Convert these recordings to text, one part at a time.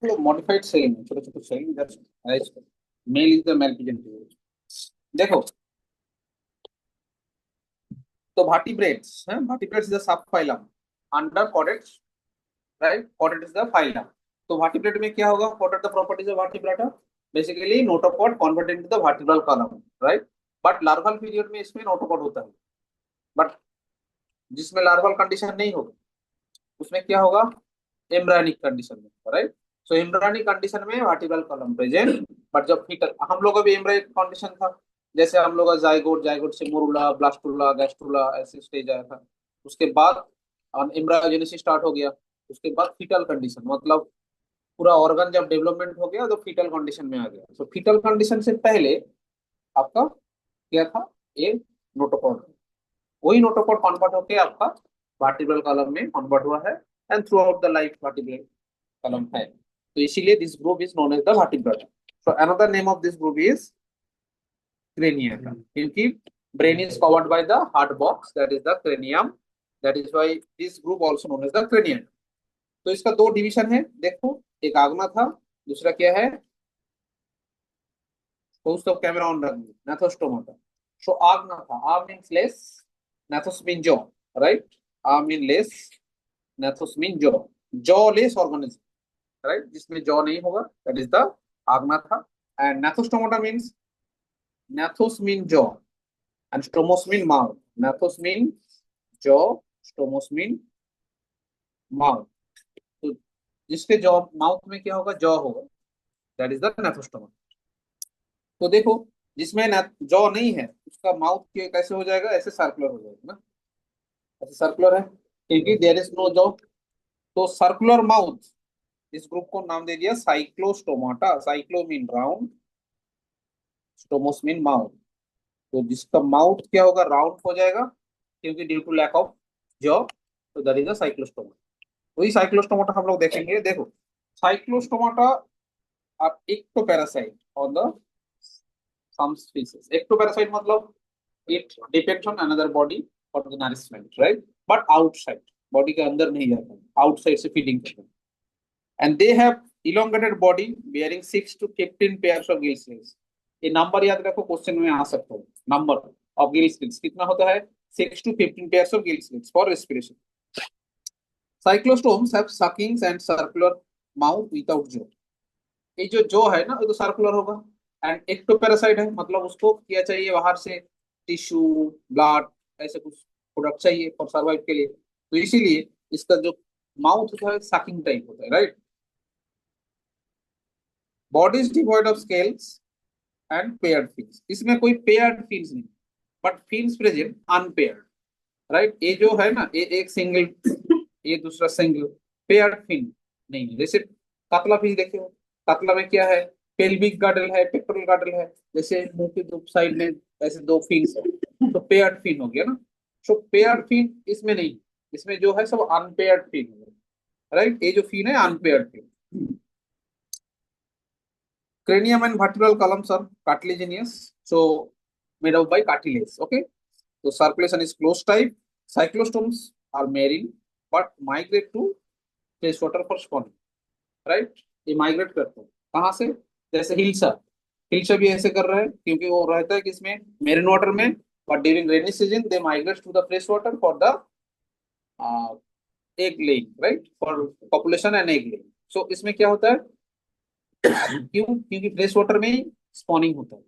Modified cell में छोटे छोटे cell, male is the male representative. देखो, तो भाटीब्रेड्स है, vertebrates is the subphylum under chordates, right? Chordate is the phylum. तो भाटीब्रेड में क्या होगा? What are the properties of vertebrate? Basically notochord converted into the vertebral column, right? But larval period में इसमें नोटोकॉट होता है। But जिसमें larval condition नहीं होगा उसमें क्या होगा? एम्ब्रायनिक कंडीशन में, राइट? सो एम्ब्रायनिक कंडीशन में वर्टिब्रल कॉलम प्रेजेंट। बट जब फीटल, हम लोग अभी एम्ब्रायनिक कंडीशन था, जैसे हम लोग का जाइगोट, जाइगोट से मोरूला, ब्लास्टुला, गैस्ट्रुला ऐसे स्टेज आया था। उसके बाद एम्ब्रायोजेनेसिस स्टार्ट हो गया। उसके बाद फीटल कंडीशन, मतलब पूरा ऑर्गन जब डेवलपमेंट हो गया तो फीटल कंडीशन में आ गया। तो फीटल कंडीशन से पहले आपका क्या था? ये नोटोकॉट। वही नोटोकॉट कन्वर्ट होके आपका वर्टिब्रल कॉलम में कन्वर्ट हुआ है। And throughout the life vertebral column है। तो इसीलिए this group is known as the vertebral. So another name of this group is crania, क्योंकि brain is covered by the hard box, that is the cranium. That is why this group also known as the cranium. तो इसका दो division है, देखो, एक आगमा था, दूसरा क्या है? तो उसको कैमरा ऑन रखना, नेथोस्टोमाटा। सो आगमा था, आग means less, gnathos mean jaw, right? आग mean less, gnathos mean jaw less organism, right? जिसमें जॉ नहीं होगा, दैट इज द आगमा था। And gnathostomata means, gnathos mean jaw and stomos mean mouth. Gnathos mean jaw, stomos mean mouth. तो जिसके jaw, mouth में क्या होगा? Jaw होगा, दैट इज द नेथोस्टोमा। तो देखो, जिसमें जॉ नहीं है उसका माउथ के कैसे हो जाएगा? ऐसे सर्कुलर हो जाएगा ना, ऐसे सर्कुलर है क्योंकि देयर इज नो जॉ। तो सर्कुलर माउथ, इस ग्रुप को नाम दे दिया cyclostomata. Cyclo mean round, stomos mean mouth. तो जिसका माउथ क्या होगा? राउंड हो जाएगा, क्योंकि due to lack of jaw. तो दैट इज द साइक्लोस्टोमा। वही साइक्लोस्टोमाटा हम लोग देखेंगे। देखो, साइक्लोस्टोमाटा आप ectoparasite on the some species. Ectoparasite मतलब it depends on another body for the nourishment, right? But outside, body के अंदर नहीं जाता, outside से feeding करते हैं। And they have elongated body bearing 6 to 15 pairs of gill slits. ये number याद रखो, क्वेश्चन में आ सकता है। नंबर ऑफ गिल स्लिट्स कितना होता है? 6 to 15 pairs of gill slits for respiration. Cyclostomes have suckings and circular mouth without jaw. ये जो है ना, ये तो सर्कुलर होगा। एंड एक्टोपैरासाइट है, मतलब उसको क्या चाहिए बाहर से? टिश्यू, ब्लड, ऐसे कुछ प्रोडक्ट चाहिए फॉर सर्वाइव के लिए। तो इसीलिए इसका जो माउथ होता है सकिंग टाइप होता है, right? Body is devoid of scales and paired fins. इसमें कोई पेयर्ड फिन्स नहीं, but fins present unpaired, right? ये जो है ना, ये एक सिंगल, ये दूसरा सिंगल, पेयर्ड फिन नहीं है। जैसे कतला फिश देखे हो, कतला में क्या है? पेल्विक गार्डल है, पेक्टोरल गार्डल है। जैसे मुंह के दो साइड में ऐसे दो फिन्स है, तो पेयर्ड फिन हो गया ना। सो पेयर्ड फिन इसमें नहीं, इसमें जो है सब अनपेयर्ड फिन है, राइट? ये जो फिन है unpaired fin. Cranium and vertebral columns are cartilaginous, so made up by cartilage. Okay, so circulation is closed type. Cyclostomes are marine, but migrate to freshwater for spawning. Right? ये migrate करते हैं कहाँ से? जैसे हिल्सा, हिल्सा भी ऐसे कर रहा है क्योंकि वो रहता है किसमें? मेरीन वाटर में। But during rainy season they migrate to the fresh water for the egg laying, right? For population and egg laying. So इसमें क्या होता है? क्यों? क्योंकि फ्रेश वाटर में ही स्पॉनिंग होता है,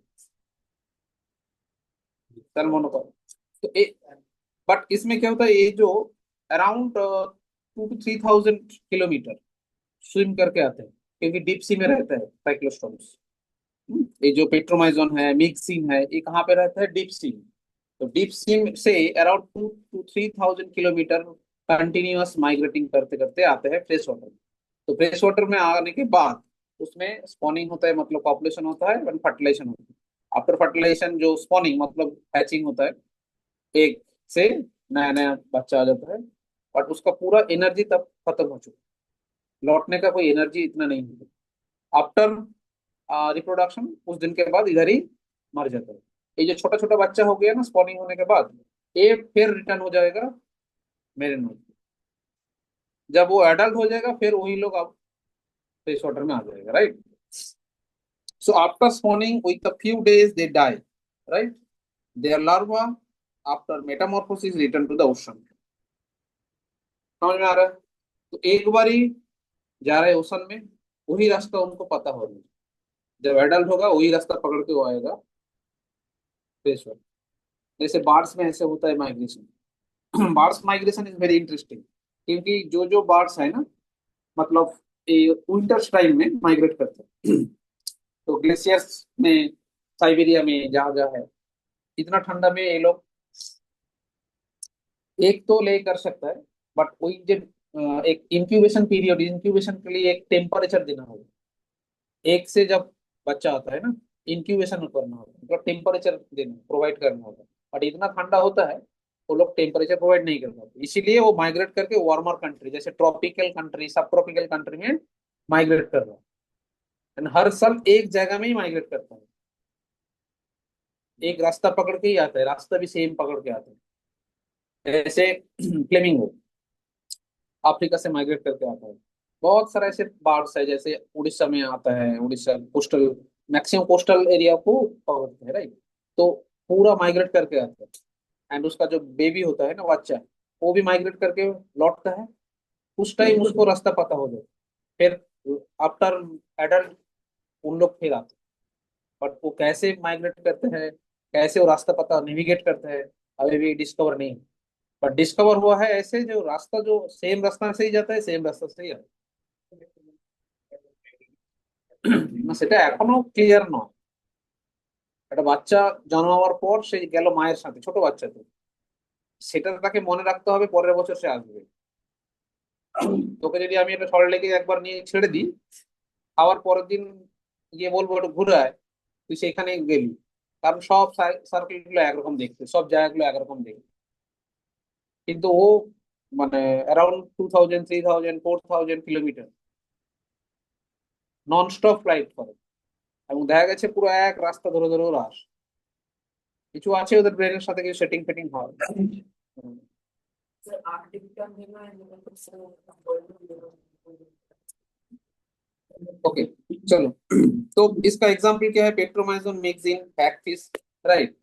सैल्मोनेला। तो बट इसमें क्या होता है? ये जो अराउंड 2 to 3,000 किलोमीटर स्विम करके आते हैं, क्योंकि डीप सी में रहता है साइक्लोस्टोम्स। ये जो पेट्रोमाइजोन है, मिक्सिन है, ये कहाँ पे रहता है? Deep sea. तो डीप सी से around 2 to 3,000 kilometre continuous migrating करते करते आते हैं फ्रेश वाटर में। तो फ्रेश वाटर में आने के बाद उसमें स्पॉनिंग होता है, मतलब पॉपुलेशन होता है, एंड फर्टिलाइजेशन होता है। आफ्टर फर्टिलाइजेशन जो स्पॉनिंग मतलब हैचिंग होता है, एक से नया नया बच्चा आ जाता है। बट उसका पूरा एनर्जी तब खत्म हो चुका है, लौटने का कोई एनर्जी इतना नहीं होता। आफ्टर रिप्रोडक्शन कुछ दिन के बाद इधर ही मर जाता है। ये जो छोटा छोटा बच्चा हो गया ना स्पॉनिंग होने के बाद, ये फिर रिटर्न हो जाएगा मेरे में। जब वो एडल्ट हो जाएगा फिर वही लोग अब फ्रेश वाटर में आ जाएगा, right. So after spawning with a few days they die, right. Their larva after metamorphosis return to the ocean. समझ में आ रहा है? तो एक बार ही जा रहे ओशन में, वही रास्ता उनको पता हो रहा है। जब एडल्ट होगा वही रास्ता पकड़ के वो आएगा फ्रेश वाटर। जैसे बार्ड्स में ऐसे होता है migration. Birds migration is very interesting, क्योंकि जो जो बार्ड्स है ना, मतलब ये विंटर्स टाइम में माइग्रेट करते हैं। तो ग्लेशियर्स में, साइबेरिया में, जहाँ जहाँ है, इतना ठंडा में ये लोग एक तो ले कर सकता है, बट वही जब एक इंक्यूबेशन पीरियड, इंक्यूबेशन के लिए एक टेम्परेचर देना होगा। एक से जब बच्चा आता है ना, इंक्यूबेशन करना होगा, मतलब टेम्परेचर देना, प्रोवाइड करना होगा। बट इतना ठंडा होता है, वो लोग टेम्परेचर प्रोवाइड नहीं कर पाते, इसीलिए वो माइग्रेट करके वार्मर कंट्री, जैसे ट्रॉपिकल कंट्री, सब ट्रॉपिकल कंट्री में माइग्रेट कर रहा है। And हर साल एक जगह में ही माइग्रेट करता है, एक रास्ता पकड़ के ही आता है, रास्ता भी सेम पकड़ के आता है। जैसे फ्लेमिंगो अफ्रीका से माइग्रेट करके आता है। बहुत सारे ऐसे बर्ड्स है, जैसे उड़ीसा में आता है, Orissa coastal, maximum coastal area को पकड़ते हैं, राइट। तो पूरा माइग्रेट करके आता है। एंड उसका जो बेबी होता है ना, बच्चा, वो भी माइग्रेट करके लौटता है। उस टाइम उसको रास्ता पता हो जाता है। फिर आफ्टर एडल्ट उन लोग फिर आते हैं। बट वो कैसे माइग्रेट करते हैं, कैसे वो रास्ता पता नेविगेट करते हैं, अभी भी डिस्कवर नहीं। बट डिस्कवर हुआ है ऐसे, जो रास्ता जो सेम रास्ता से ही जाता है, सेम रास्ता से ही आता है। না, সেটা এখনো ক্লিয়ার নয়। একটা বাচ্চা জন্ম হওয়ার পর সে গেল মায়ের সাথে, ছোট বাচ্চা তো, সেটা তাকে মনে রাখতে হবে, পরের বছর সে আসবে। তোকে যদি আমি একটা সল্ট লেকে একবার নিয়ে ছেড়ে দিই, আবার পরের দিন গিয়ে বলবো একটু ঘুরে আয়, তুই সেখানে গেলি, কারণ সব সার্কেল গুলো একরকম দেখতে, সব জায়গাগুলো একরকম দেখতে। কিন্তু ও মানে around 2000, 3000, 4000 kilometre non stop flight করে, এবং দেখা গেছে পুরো এক রাস্তা ধরে ধরে ওরা আসে। কিছু আছে ওদের ব্রেনের সাথে কিছু সেটিং ফেটিং হয়। হুম। ओके, चलो। तो इसका एग्जांपल क्या है? पेट्रोमाइजोन मिक्स इन फैक्टिस, राइट।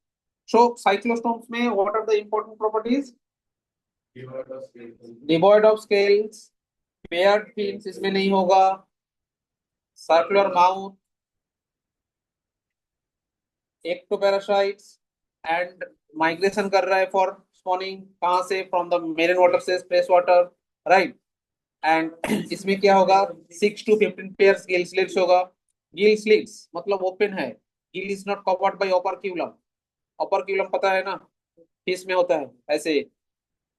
सो साइक्लोस्टोम्स में what are the important properties? Devoid of scales, paired fins इसमें नहीं होगा, circular mouth, ectoparasites, and migration कर रहा है फॉर स्पॉनिंग, कहां से? फ्रॉम द मेरिन वाटर से फ्रेश वाटर, राइट। एंड इसमें क्या होगा? 6 to 15 पेयर्स गिल स्लिट्स होगा। गिल स्लिट्स मतलब ओपन है, gill is not covered by operculum. Operculum पता है ना, फिश में होता है ऐसे,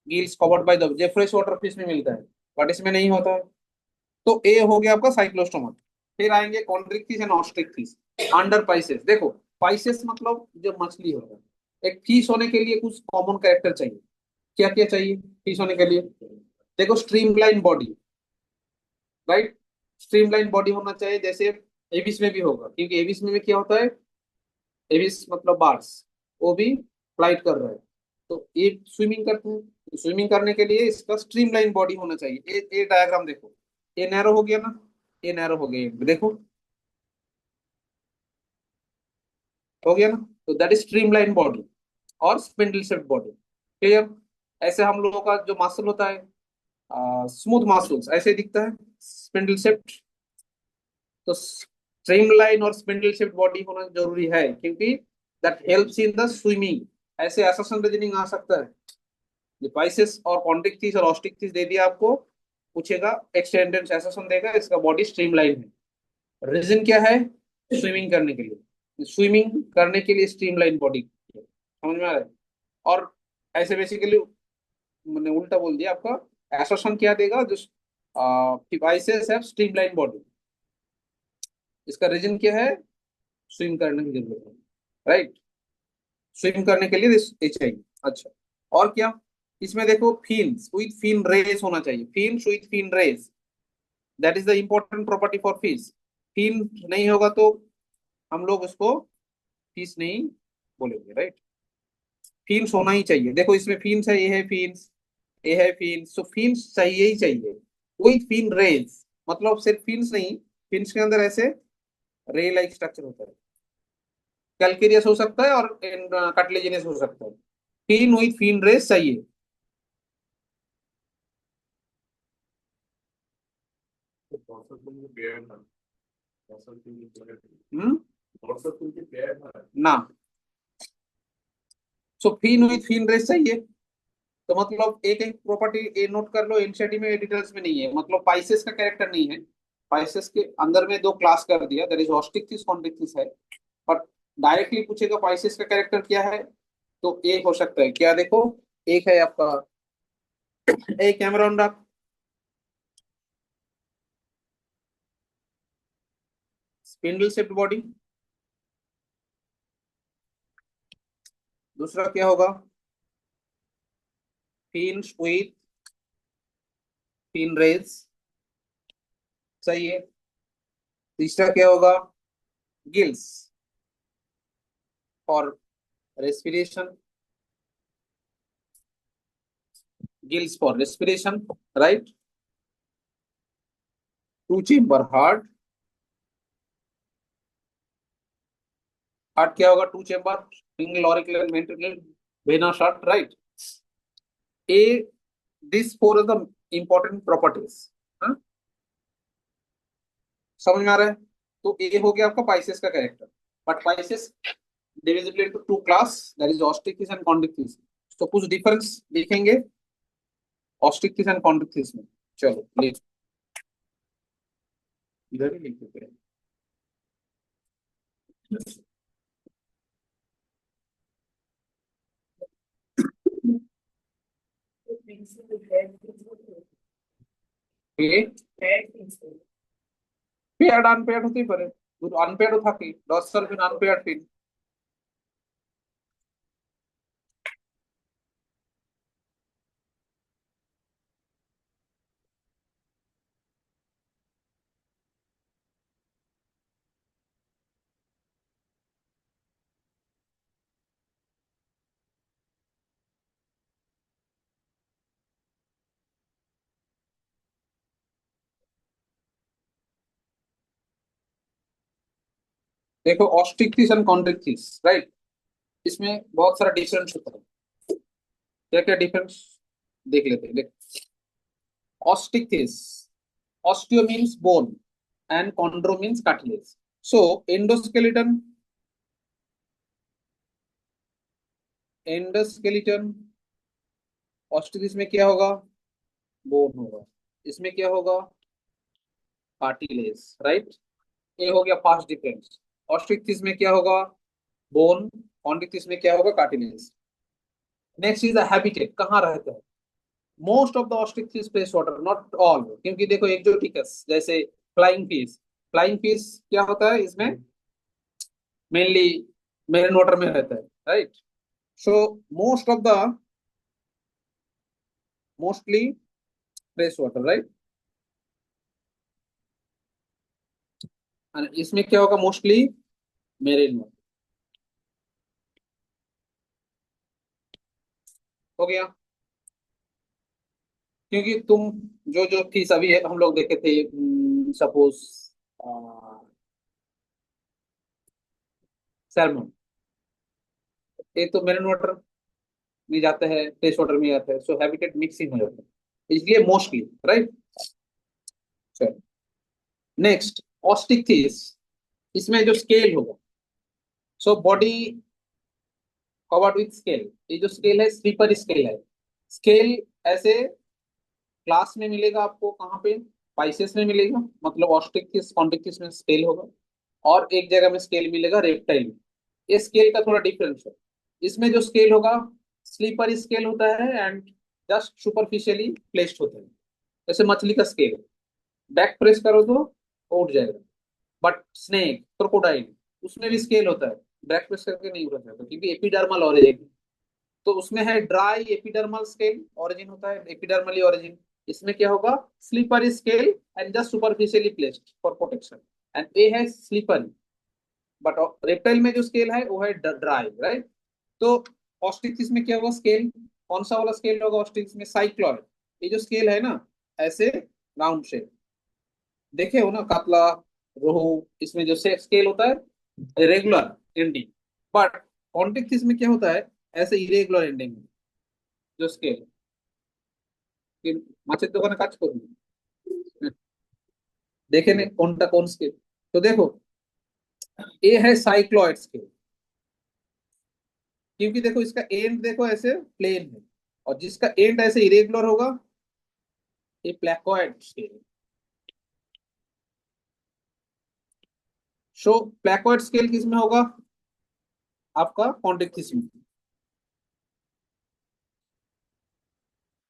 गिल्स कवर्ड बाय द, जो फ्रेश वाटर फिश में मिलता है, बट इसमें नहीं होता है। तो ए हो गया आपका साइक्लोस्टोमा। फिर आएंगे कॉन्ड्रिक्टिस एंड ऑस्ट्रिक्टिस अंडर पाइसेस। देखो, पाइसेस मतलब जो मछली होता है, एक फिश होने के लिए कुछ कॉमन कैरेक्टर चाहिए। क्या क्या चाहिए फिश होने के लिए? देखो, streamline body, right. Streamline body होना चाहिए, जैसे एविस में भी होगा, क्योंकि एविस में भी क्या होता है, एविस मतलब बार्स, वो भी फ्लाइट कर रहा है, तो ये स्विमिंग करते हैं। तो स्विमिंग करने के लिए इसका स्ट्रीमलाइन बॉडी होना चाहिए। ये डायग्राम देखो, ये नैरो हो गया ना, ये नैरो हो गया, ये देखो हो गया ना। तो दैट इज स्ट्रीमलाइन बॉडी और स्पिंडल शेप्ड बॉडी। क्लियर? ऐसे हम लोगों का जो मसल होता है, स्मूथ मसल्स ऐसे दिखता है, स्पिंडल शेप्ड। तो स्ट्रीमलाइन और स्पिंडल शेप्ड बॉडी होना जरूरी है, क्योंकि that helps in the swimming. ऐसे असर्शन रीजनिंग आ सकता है, ये बाइसेस और कॉन्ट्रिक्टिस और ऑस्टिक्टिस दे दिया आपको, पूछेगा एक्सटेंडेड असर्शन देगा, इसका बॉडी स्ट्रीमलाइन है। रीजन क्या है? स्विमिंग करने के लिए, स्विमिंग करने के लिए स्ट्रीमलाइन बॉडी, समझ में आ रहा है? और ऐसे बेसिकली मैंने उल्टा बोल दिया आपका, असर्शन क्या देगा? जो बाइसेस हैव स्ट्रीमलाइन बॉडी, इसका रीजन क्या है? स्विम करने की जरूरत है, राइट। स्विम करने के लिए ये चाहिए। अच्छा, और क्या? इसमें देखो, फिन्स विथ फिन रेस होना चाहिए, fins with fin rays, that is the important property for fish. Fin नहीं होगा तो हम लोग उसको फिश नहीं बोलेंगे, राइट। फिन्स होना ही चाहिए। देखो, इसमें फिन्स है, ये है फिन्स, ये है फिन्स, तो फिन्स चाहिए ही चाहिए। विथ फिन रेस मतलब सिर्फ फिन्स नहीं, फिन्स के अंदर ऐसे रे लाइक स्ट्रक्चर होता है। कैलकेरियस हो सकता है और कार्टिलेजिनस हो सकता है। फिन विथ फिन रेस चाहिए। हम्म ना, सो फिन विथ फिन रेस चाहिए। तो मतलब एक एक प्रॉपर्टी ए नोट कर लो, एनसीईआरटी में डिटेल्स में नहीं है, मतलब पाइसेस का कैरेक्टर नहीं है। पाइसेस के अंदर में दो क्लास कर दिया, दैट इज ऑस्टिक्टिस कॉन्ट्रिक्टिस है। बट डायरेक्टली पूछेगा पाइसेस का कैरेक्टर क्या है, तो एक हो सकता है क्या, देखो एक है आपका ए कैमरॉन डक, स्पिंडल शेप्ड बॉडी। दूसरा क्या होगा, फिन्स विथ फिन रेज, सही है। तीसरा क्या होगा, gills for respiration, gills for respiration, right. Two chamber heart, heart क्या होगा, two chamber, single auricular ventricle vena shaft, right. A this four are the important properties. समझ में आ रहा है। तो ये हो गया आपका पाइसेस का character. But Pisces divisible into two class, that is osteichthyes and chondrichthyes. तो कुछ डिफरेंस देखेंगे ऑस्टिक्टिस एंड कॉन्ड्रिक्टिस में। चलो लिख, इधर ही लिख देते हैं। पेयर्ड अनपेयर्ड হতেই পারে, আনপেয়ার্ডও থাকে, ডর্সাল ফিন আনপেয়ার্ড ফিন। देखो ऑस्टिक्टिस एंड कॉन्ड्रिक्टिस, राइट, इसमें बहुत सारा डिफरेंस होता है। क्या क्या डिफरेंस देख लेते हैं, देख। Osteichthyes, osteo means bone and chondro means cartilage. So endoskeleton, endoskeleton osteichthyes में क्या होगा, बोन होगा। इसमें क्या होगा, कार्टिलेज, राइट। ये हो गया फर्स्ट डिफरेंस। ऑस्टिक्टिस में क्या होगा, बोन, कॉन्ड्रिक्टिस में क्या होगा, cartilage. Next is the habitat, कहाँ रहता है। Most of the ostrich fresh water, not all, क्योंकि देखो एक्सोटिकस जैसे फ्लाइंग फिश, फ्लाइंग फिश क्या होता है इसमें, मेनली मेरिन वाटर में रहता है, right. So most of the mostly fresh water, right. इसमें क्या होगा, मोस्टली मेरिन वाटर। हो गया, क्योंकि तुम जो जो फिश अभी हम लोग देखे थे, सपोज सैल्मन, ये तो मेरिन वाटर में जाता है, फ्रेश वाटर में जाता है, सो हैबिटेट मिक्सिंग हो जाता है, इसलिए मोस्टली, राइट। नेक्स्ट ऑस्टिक फिश, इसमें जो स्केल होगा, so body covered with scale, ये जो स्केल है स्लीपर स्केल है। स्केल ऐसे क्लास में मिलेगा आपको कहाँ पे, पाइसेस में मिलेगा, मतलब ऑस्ट्रिक्टिस कॉन्ट्रिक्टिस में स्केल होगा, और एक जगह में स्केल मिलेगा रेप्टाइल में। ये स्केल का थोड़ा डिफरेंस है। इसमें जो स्केल होगा स्लीपर स्केल होता है एंड जस्ट सुपरफिशियली प्लेस्ड होता है, जैसे मछली का स्केल, बैक प्रेस करो तो वो उठ जाएगा। बट स्नेक, क्रोकोडाइल, उसमें भी स्केल होता है, बैक प्रेस करके नहीं उठा जाता, क्योंकि एपिडर्मल ऑरिजिन, तो उसमें है ड्राई एपिडर्मल स्केल ऑरिजिन होता है, एपिडर्मली ऑरिजिन। इसमें क्या होगा, sleeper scale and just superficially placed for protection, and a है स्लीपर। बट रेप्टाइल में जो स्केल है वो है ड्राई, राइट। तो ऑस्ट्रिच में क्या होगा, स्केल कौन सा वाला स्केल होगा ऑस्ट्रिच में, साइक्लॉइड। ये जो स्केल है ना, ऐसे राउंड शेप, देखे हो ना कातला, रोहू, इसमें जो सेक्स स्केल होता है रेगुलर एंडिंग, बट कॉन्टिक फिश में क्या होता है, ऐसे इरेगुलर एंडिंग जो स्केल মাছের দোকানে কাজ করবি, देखे नहीं कौन सा कौन स्केल। तो देखो ये है साइक्लॉइड स्केल, क्योंकि देखो इसका एंड देखो ऐसे प्लेन है, और जिसका एंड ऐसे इरेगुलर होगा ये प्लैकोइड स्केल। सो प्लैकोइड स्केल किस में होगा, आपका कॉन्टिक फिश में,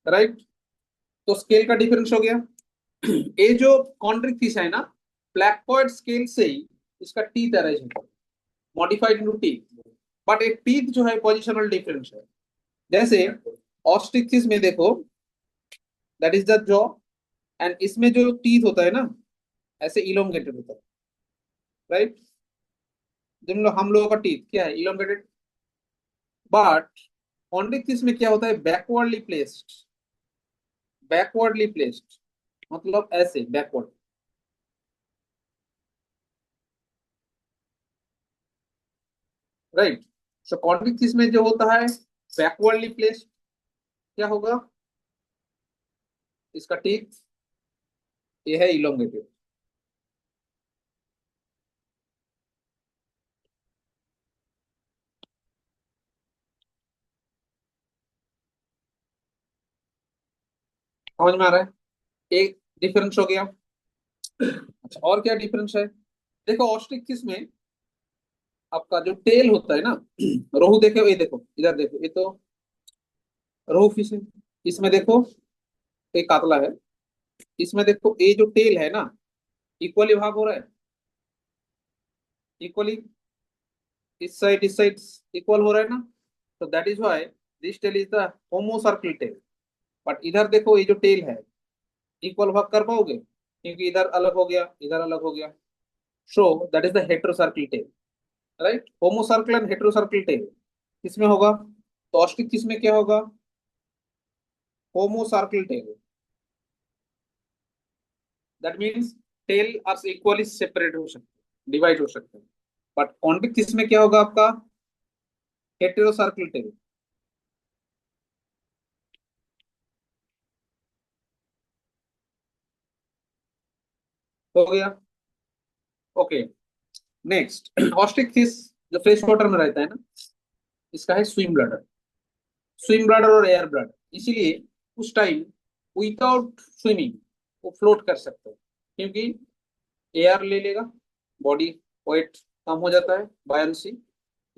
राइट। तो स्केल का डिफरेंस हो गया। ये जो कॉन्ट्रिक फिश है ना, प्लैकोइड स्केल से ही इसका टीथ अरेंज होता है, मॉडिफाइड इनटू टीथ, बट एक टीथ जो है पोजिशनल डिफरेंस है। जैसे ऑस्ट्रिच फिश में देखो, that is the jaw, and इसमें जो टीथ होता है ना ऐसे इलोंगेटेड होता है, राइट। हम लोगों का टीथ क्या है, इलोंगेटेड, बट कॉन्ट्रिक फिश में क्या होता है, बैकवर्डली प्लेस्ड, बैकवर्डली प्लेस्ड, मतलब ऐसे बैकवर्ड, राइट। सो कॉन्ट्रिक फिश में जो होता है बैकवर्डली प्लेस्ड, क्या होगा, इसका टीथ ये है इलोंगेटेड। समझ में आ रहा है, एक डिफरेंस हो गया। अच्छा और क्या डिफरेंस है, देखो ऑस्ट्रिच फिश में आपका जो टेल होता है ना, रोहू देखो, ये देखो इधर देखो, ये तो रोहू फिश है, इसमें देखो ये कातला है, इसमें देखो ये जो टेल है ना इक्वली भाग हो रहा है, इक्वली, इस साइड इक्वल हो रहा है ना, तो that is why this tail is the homocercal tail. But इधर देखो ये जो टेल है इक्वल भाग कर पाओगे, क्योंकि इधर अलग हो गया इधर अलग हो गया, so that is the heterocercal tail, right. Homocercal and heterocercal tail किसमें होगा, तो ऑस्ट्रिच किसमें क्या होगा, homocercal tail, that means tail are equally separate हो सकते, डिवाइड हो सकते हैं, बट कॉन्टिक किसमें क्या होगा आपका, हेटेरोसर्कल टेल, हो गया, ओके। नेक्स्ट ऑस्ट्रिच फिश जो फ्रेश वाटर में रहता है ना, इसका है स्विम ब्लडर, स्विम ब्लडर और एयर ब्लडर, इसीलिए उस टाइम विदाउट स्विमिंग वो फ्लोट कर सकते हैं, क्योंकि एयर ले लेगा, बॉडी वेट कम हो जाता है, बायंसी,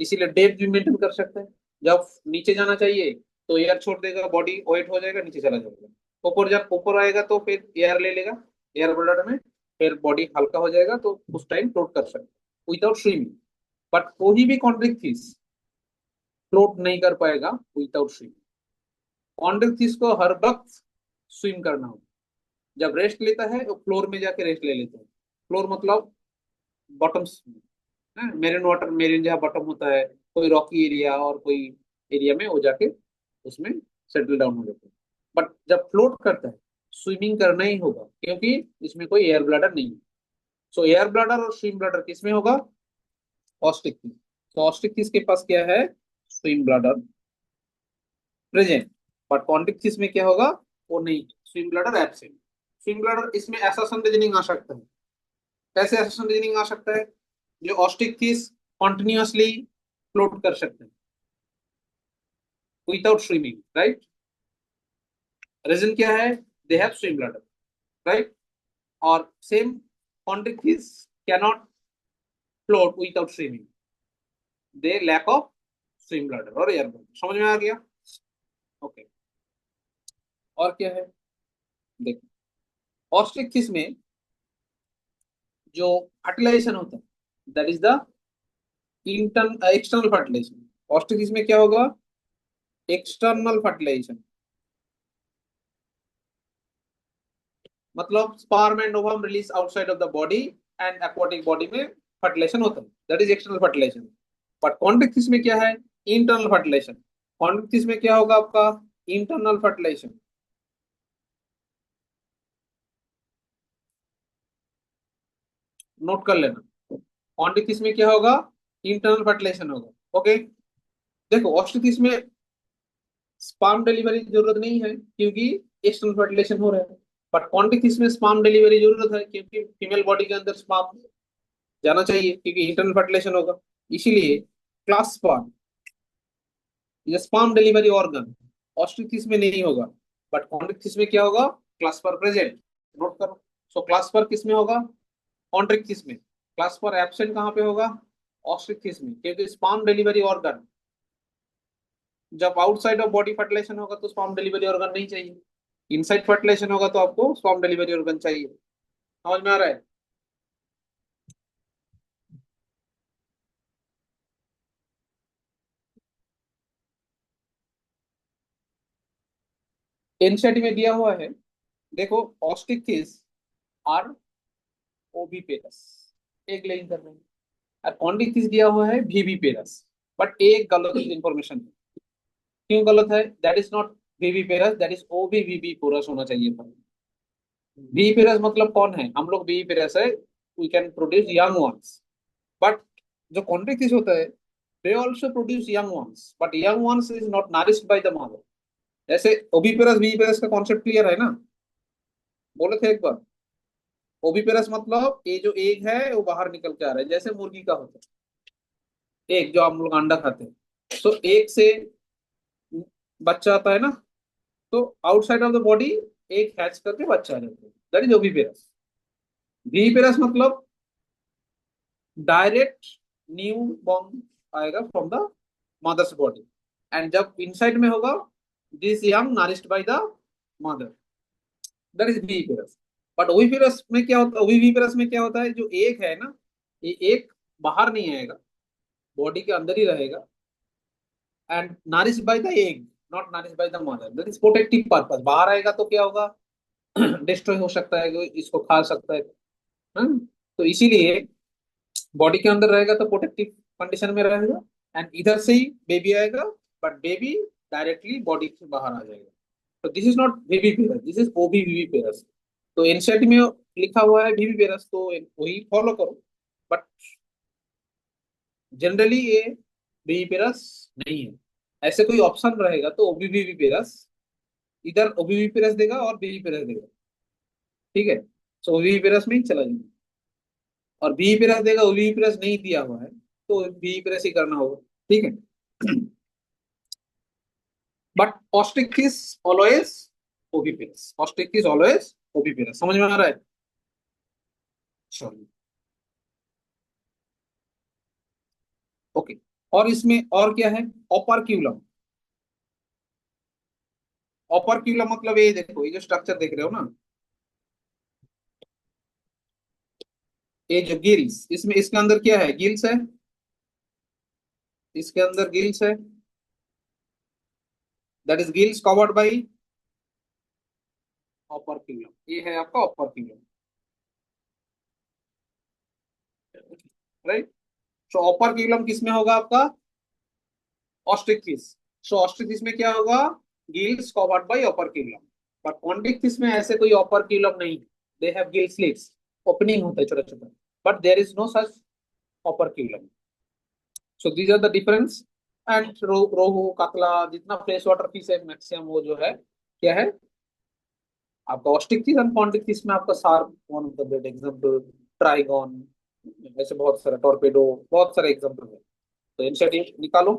इसीलिए डेप्थ भी मेंटेन कर सकते हैं। जब नीचे जाना चाहिए तो एयर छोड़ देगा, बॉडी वेट हो जाएगा, नीचे चला जाएगा, ऊपर जब ऊपर आएगा तो फिर एयर ले लेगा, एयर ब्लडर में, फिर बॉडी हल्का हो जाएगा, तो उस टाइम फ्लोट कर सकते हैं विदाउट स्विमिंग। बट कोई भी कॉन्ट्रिक फिश फ्लोट नहीं कर पाएगा विदाउट स्विमिंग, कॉन्ट्रिक फिश को हर वक्त स्विम करना होगा, जब रेस्ट लेता है तो फ्लोर में जाके रेस्ट ले लेता है, फ्लोर मतलब बॉटम, मेरीन वाटर, मेरीन जहाँ बॉटम होता है, कोई रॉकी एरिया और कोई एरिया में वो जाके उसमें सेटल डाउन हो जाता है। बट जब फ्लोट करता है स्विमिंग करना ही होगा, क्योंकि इसमें कोई एयर ब्लैडर नहीं है। सो एयर ब्लैडर और स्विम ब्लैडर किसमें होगा, ऑस्ट्रिच फिश। तो ऑस्ट्रिच फिश के पास क्या है, स्विम ब्लैडर प्रेजेंट, बट कॉन्टिक फिश में क्या होगा, वो नहीं, swim bladder absent. Swim bladder इसमें ऐसा रीजनिंग आ सकता है, कैसे ऐसा रीजनिंग आ सकता है, जो ऑस्ट्रिच फिश कॉन्टिन्यूअसली फ्लोट कर सकते हैं विदाउट स्विमिंग, राइट। रीजन क्या है, they have swim bladder, right. और सेम कॉन्ट्रिक fish cannot float without swimming, they lack of swim bladder और एयर ब्लैडर। समझ में आ गया, ओके। और क्या है, देखो ऑस्ट्रिच फिश में जो फर्टिलाइजेशन होता है that is the external fertilization, ostrich fish में क्या होगा, एक्सटर्नल फर्टिलाइजेशन, मतलब sperm and ovum release outside of the body, and aquatic body में फर्टिलाइजेशन होता है, that is external fertilization. But कॉन्ट्रिक फिश में क्या है, इंटरनल फर्टिलाइजेशन, कॉन्ट्रिक फिश में क्या होगा आपका, इंटरनल फर्टिलाइजेशन, नोट कर लेना। कॉन्टिक में क्या होगा, इंटरनल फर्टिलाइजेशन होगा। ओके, देखो ऑस्टिक में स्पर्म डिलीवरी की जरूरत नहीं है क्योंकि एक्सटर्नल फर्टिलाइजेशन हो रहा है। बट कॉन्टिक में स्पर्म डिलीवरी जरूरत है क्योंकि फीमेल बॉडी के अंदर स्पर्म जाना चाहिए क्योंकि इंटरनल फर्टिलाइजेशन होगा। इसीलिए क्लास स्पर्म, ये स्पर्म डिलीवरी ऑर्गन ऑस्ट्रिथिस में नहीं होगा, बट कॉन्ट्रिक्टिस में क्या होगा, क्लास्पर प्रेजेंट। नोट करो। सो क्लास्पर किस में होगा, कॉन्ट्रिक्टिस में। क्लास्पर एब्सेंट कहाँ पे होगा, ऑस्ट्रिथिस में, क्योंकि स्पर्म डिलीवरी ऑर्गन जब आउटसाइड ऑफ बॉडी फर्टिलाइजेशन होगा तो स्पर्म डिलीवरी ऑर्गन नहीं चाहिए, इनसाइड फर्टिलाइजेशन होगा तो आपको स्पर्म डिलीवरी ऑर्गन चाहिए। समझ में आ रहा है। एनसीईआरटी में दिया हुआ है, देखो ऑस्ट्रिथिस आर ओविपेरस, एक लाइन कर रहे हैं, और कॉन्टिक्टिस दिया हुआ है वीविपेरस। बट एक गलत इंफॉर्मेशन है। क्यों गलत है, that is not viviparous, that is ovoviviparous होना चाहिए था। वीविपेरस मतलब कौन है, हम लोग वीविपेरस है, we can produce young ones. But जो कॉन्ट्रिक्टिस होता है, they also produce young ones, but young ones is not nourished by the mother. जैसे ओविपेरस वीविपेरस का कॉन्सेप्ट क्लियर है ना, बोले थे एक बार। ओविपेरस मतलब ये जो एग है वो बाहर निकल के आ रहा है, जैसे मुर्गी का होता है एग, जो हम लोग अंडा खाते हैं। तो एग से बच्चा आता है ना, तो आउटसाइड ऑफ द बॉडी एक हैच करके बच्चा आ जाता है, दैट इज ओविपेरस। वीपेरस मतलब डायरेक्ट न्यू बॉर्न आएगा from the mother's body, and जब इनसाइड में होगा, this young nourished by the mother, that is viviparous. But oviparous में क्या होता है, ओविपेरस में क्या होता है, जो एक है ना, ये एक बाहर नहीं आएगा, बॉडी के अंदर ही रहेगा, and nourished by the egg, not nourished by the mother, that is protective purpose. बाहर आएगा तो क्या होगा, डिस्ट्रॉय हो सकता है, कोई इसको खा सकता है। हाँ? तो इसीलिए बॉडी के अंदर रहेगा तो प्रोटेक्टिव कंडीशन में रहेगा, एंड इधर से ही बेबी आएगा, बट बेबी डायरेक्टली बॉडी से बाहर आ जाएगा। तो this is not viviparous, this is ovoviviparous. तो एनसीईआरटी में लिखा हुआ है वीवी पेरस, तो वही फॉलो करो। बट जनरली ये वीवी पेरस नहीं है। ऐसे कोई ऑप्शन रहेगा तो ओबी वीवी पेरस, इधर ओबी वीवी पेरस देगा और वीवी पेरस देगा, ठीक है। सो वीवी पेरस में ही चला जाएगा, और वीवी पेरस देगा, वीवी पेरस नहीं दिया हुआ है तो वीवी पेरस ही करना होगा, ठीक है। But osteichthyes always oviparous, osteichthyes always oviparous, समझ में आ रहा है। चलिए, ओके। और इसमें और क्या है, ओपर्क्यूलम। ओपर्क्यूलम मतलब ये देखो, ये जो स्ट्रक्चर देख रहे हो ना, ये जो गिल्स, इसमें इसके अंदर क्या है, गिल्स है, इसके अंदर गिल्स है, that is gills covered by operculum, ये है आपका ओपर्क्यूलम, राइट। सो ओपर्क्यूलम किस में होगा आपका, ऑस्ट्रिक्टिस। सो ऑस्ट्रिक्टिस में क्या होगा, gills covered by operculum. But Chondrichthyes में ऐसे कोई ओपर्क्यूलम नहीं, they have gill slits, opening होता है छोटा छोटा, but there is no such operculum. So these are the difference. And rohu catla जितना फ्रेश वाटर फिश है मैक्सिमम, वो जो है क्या है आपका ऑस्टिक्टिस एंड कॉन्टिक्टिस में आपका shark one of the best example, trygon, ऐसे बहुत सारे टॉर्पेडो, बहुत सारे एग्जांपल है। तो इनिशिएटिव निकालो।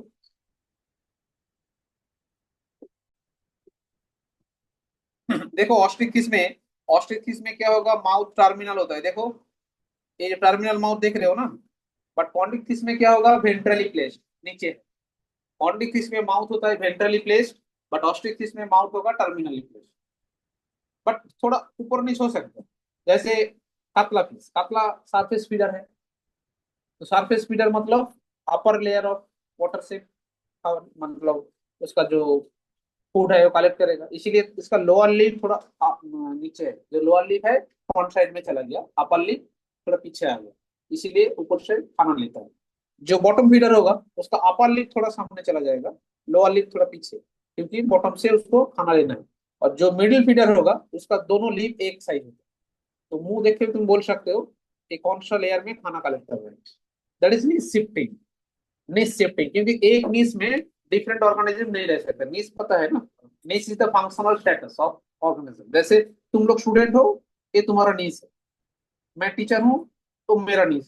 देखो ऑस्टिक्टिस में क्या होगा, माउथ टर्मिनल होता है, देखो ये जो टर्मिनल माउथ देख रहे हो ना। बट कॉन्टिक्टिस में क्या होगा, वेंट्रली प्लेस्ड नीचे। कॉन्टिक्टिस में माउथ होता है वेंट्रली प्लेस्ड, बट ऑस्टिक्टिस में माउथ होगा टर्मिनली प्लेस्ड, बट थोड़ा ऊपर नीचे हो सकता है। जैसे कातला फिश, कातला सरफेस फीडर है, तो सरफेस फीडर मतलब अपर लेयर ऑफ वाटर से मतलब उसका जो फूड है वो कलेक्ट करेगा, इसीलिए इसका लोअर लिप थोड़ा नीचे है, जो लोअर लिप है फ्रंट साइड में चला गया, अपर लिप थोड़ा पीछे आ गया, इसीलिए ऊपर से खाना लेता है। जो बॉटम फीडर होगा उसका अपर लिप थोड़ा सामने चला जाएगा, लोअर लिप थोड़ा पीछे, क्योंकि बॉटम से उसको खाना लेना है। और जो मिडिल फीडर होगा उसका दोनों लिप एक साइड होगा। तो मुंह देख के तुम बोल सकते हो एक कौन सा लेयर में खाना कलेक्ट कर रहे हैं, दैट इज नीच शिफ्टिंग। नीच शिफ्टिंग, क्योंकि एक नीच में डिफरेंट ऑर्गेनिज्म नहीं रह सकते। नीच पता है ना, नीच is the functional status of organism. जैसे तुम लोग स्टूडेंट हो, ये तुम्हारा नीच है, मैं टीचर हूँ तो मेरा नीच,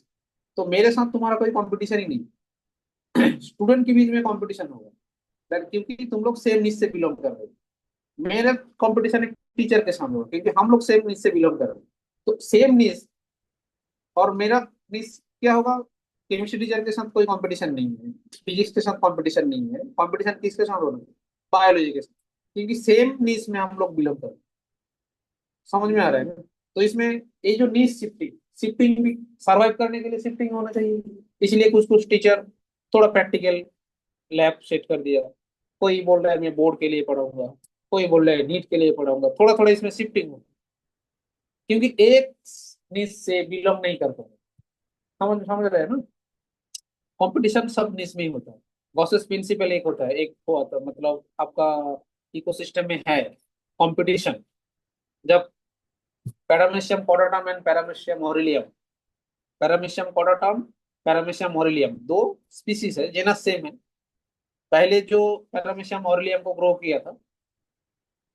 तो मेरे साथ तुम्हारा कोई कंपटीशन ही नहीं। स्टूडेंट के बीच में कंपटीशन होगा, क्योंकि तुम लोग सेम नीच से बिलोंग कर रहे हो। मेरा कंपटीशन एक टीचर के सामने होगा, क्योंकि हम लोग सेम नीच से बिलोंग कर रहे हैं। तो सेम नीच और मेरा नीच क्या होगा, केमिस्ट्री टीचर के साथ कोई कंपटीशन नहीं है, फिजिक्स के साथ कंपटीशन नहीं है, कंपटीशन किसके साथ हो रहा है, बायोलॉजी के साथ, क्योंकि सेम नीच में हम लोग बिलोंग कर रहे हैं। समझ में आ रहा है ना? तो इसमें ये जो नीच शिफ्टिंग, शिफ्टिंग भी सर्वाइव करने के लिए शिफ्टिंग होना चाहिए। इसलिए कुछ कुछ टीचर थोड़ा प्रैक्टिकल लैब सेट कर दिया, कोई बोल रहा है मैं बोर्ड के लिए पढ़ाऊंगा, कोई बोल रहा है नीट के लिए पढ़ाऊंगा, थोड़ा थोड़ा इसमें शिफ्टिंग हो, क्योंकि एक नीच से बिलोंग नहीं कर पाए। समझ समझ रहे हैं ना? कंपटीशन सब निश में ही होता है। गॉसेस प्रिंसिपल एक होता है, एक वो आता है, मतलब आपका इकोसिस्टम में है कंपटीशन। जब paramecium caudatum and paramecium aurelia, paramecium caudatum, paramecium aurelia दो स्पीसीज है, जेनस सेम है। पहले जो पैरामीशियम ऑरिलियम को ग्रो किया था,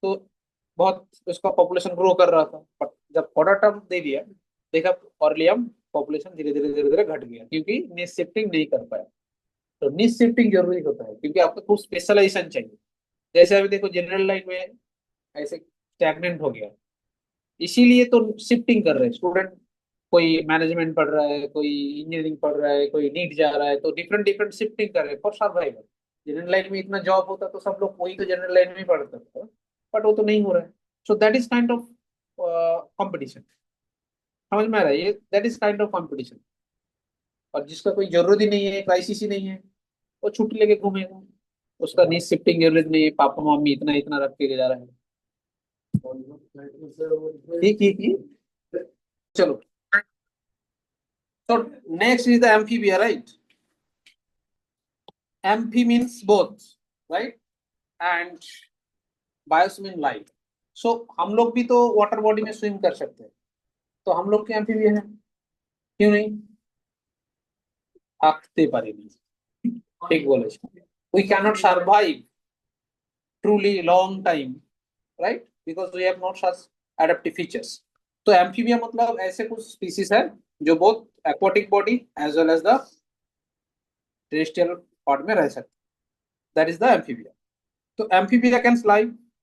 तो बहुत उसका पॉपुलेशन ग्रो कर रहा था, बट जब कॉर्डाटम दे दिया, देखा ऑरिलियम पॉपुलेशन धीरे धीरे धीरे धीरे घट गया, क्योंकि निश शिफ्टिंग नहीं कर पाया। तो निश शिफ्टिंग जरूरी होता है, क्योंकि आपको कुछ स्पेशलाइजेशन चाहिए। जैसे अभी देखो जनरल लाइन में ऐसे स्टैग्नेंट हो गया, इसीलिए तो शिफ्टिंग कर रहे हैं स्टूडेंट। कोई मैनेजमेंट पढ़ रहा है, कोई इंजीनियरिंग पढ़ रहा है, कोई नीट जा रहा है, तो डिफरेंट डिफरेंट शिफ्टिंग कर रहे हैं फॉर सर्वाइवल। जनरल लाइन में इतना जॉब होता तो सब लोग वही तो जनरल लाइन में ही पढ़ते थे, बट वो तो नहीं हो रहा है। So that is kind of competition. समझ में आ रहा है? ये that is kind of competition. और जिसका कोई जरूरत ही नहीं है, क्राइसिस ही नहीं है, वो छुट्टी लेके घूमेगा, उसका नीड शिफ्टिंग जरूरत नहीं है, पापा मम्मी इतना इतना रख के ले जा रहा है। ठीक ठीक ठीक। चलो, so next is the amphibia, right? Amphi means both, right? And bios mean life. So हम लोग भी तो वाटर बॉडी में स्विम कर सकते हैं, तो हम लोग के एम्फीबिया है, क्यों नहीं? থাকতে পারি না, ঠিক বলেছ। We cannot survive truly long time, right? Because we have not such adaptive features. तो एम्फीबिया मतलब ऐसे कुछ स्पीसीज है जो बहुत aquatic body as well as the terrestrial part में रह सकते, दैट इज द एम्फीबिया। तो Amphibia can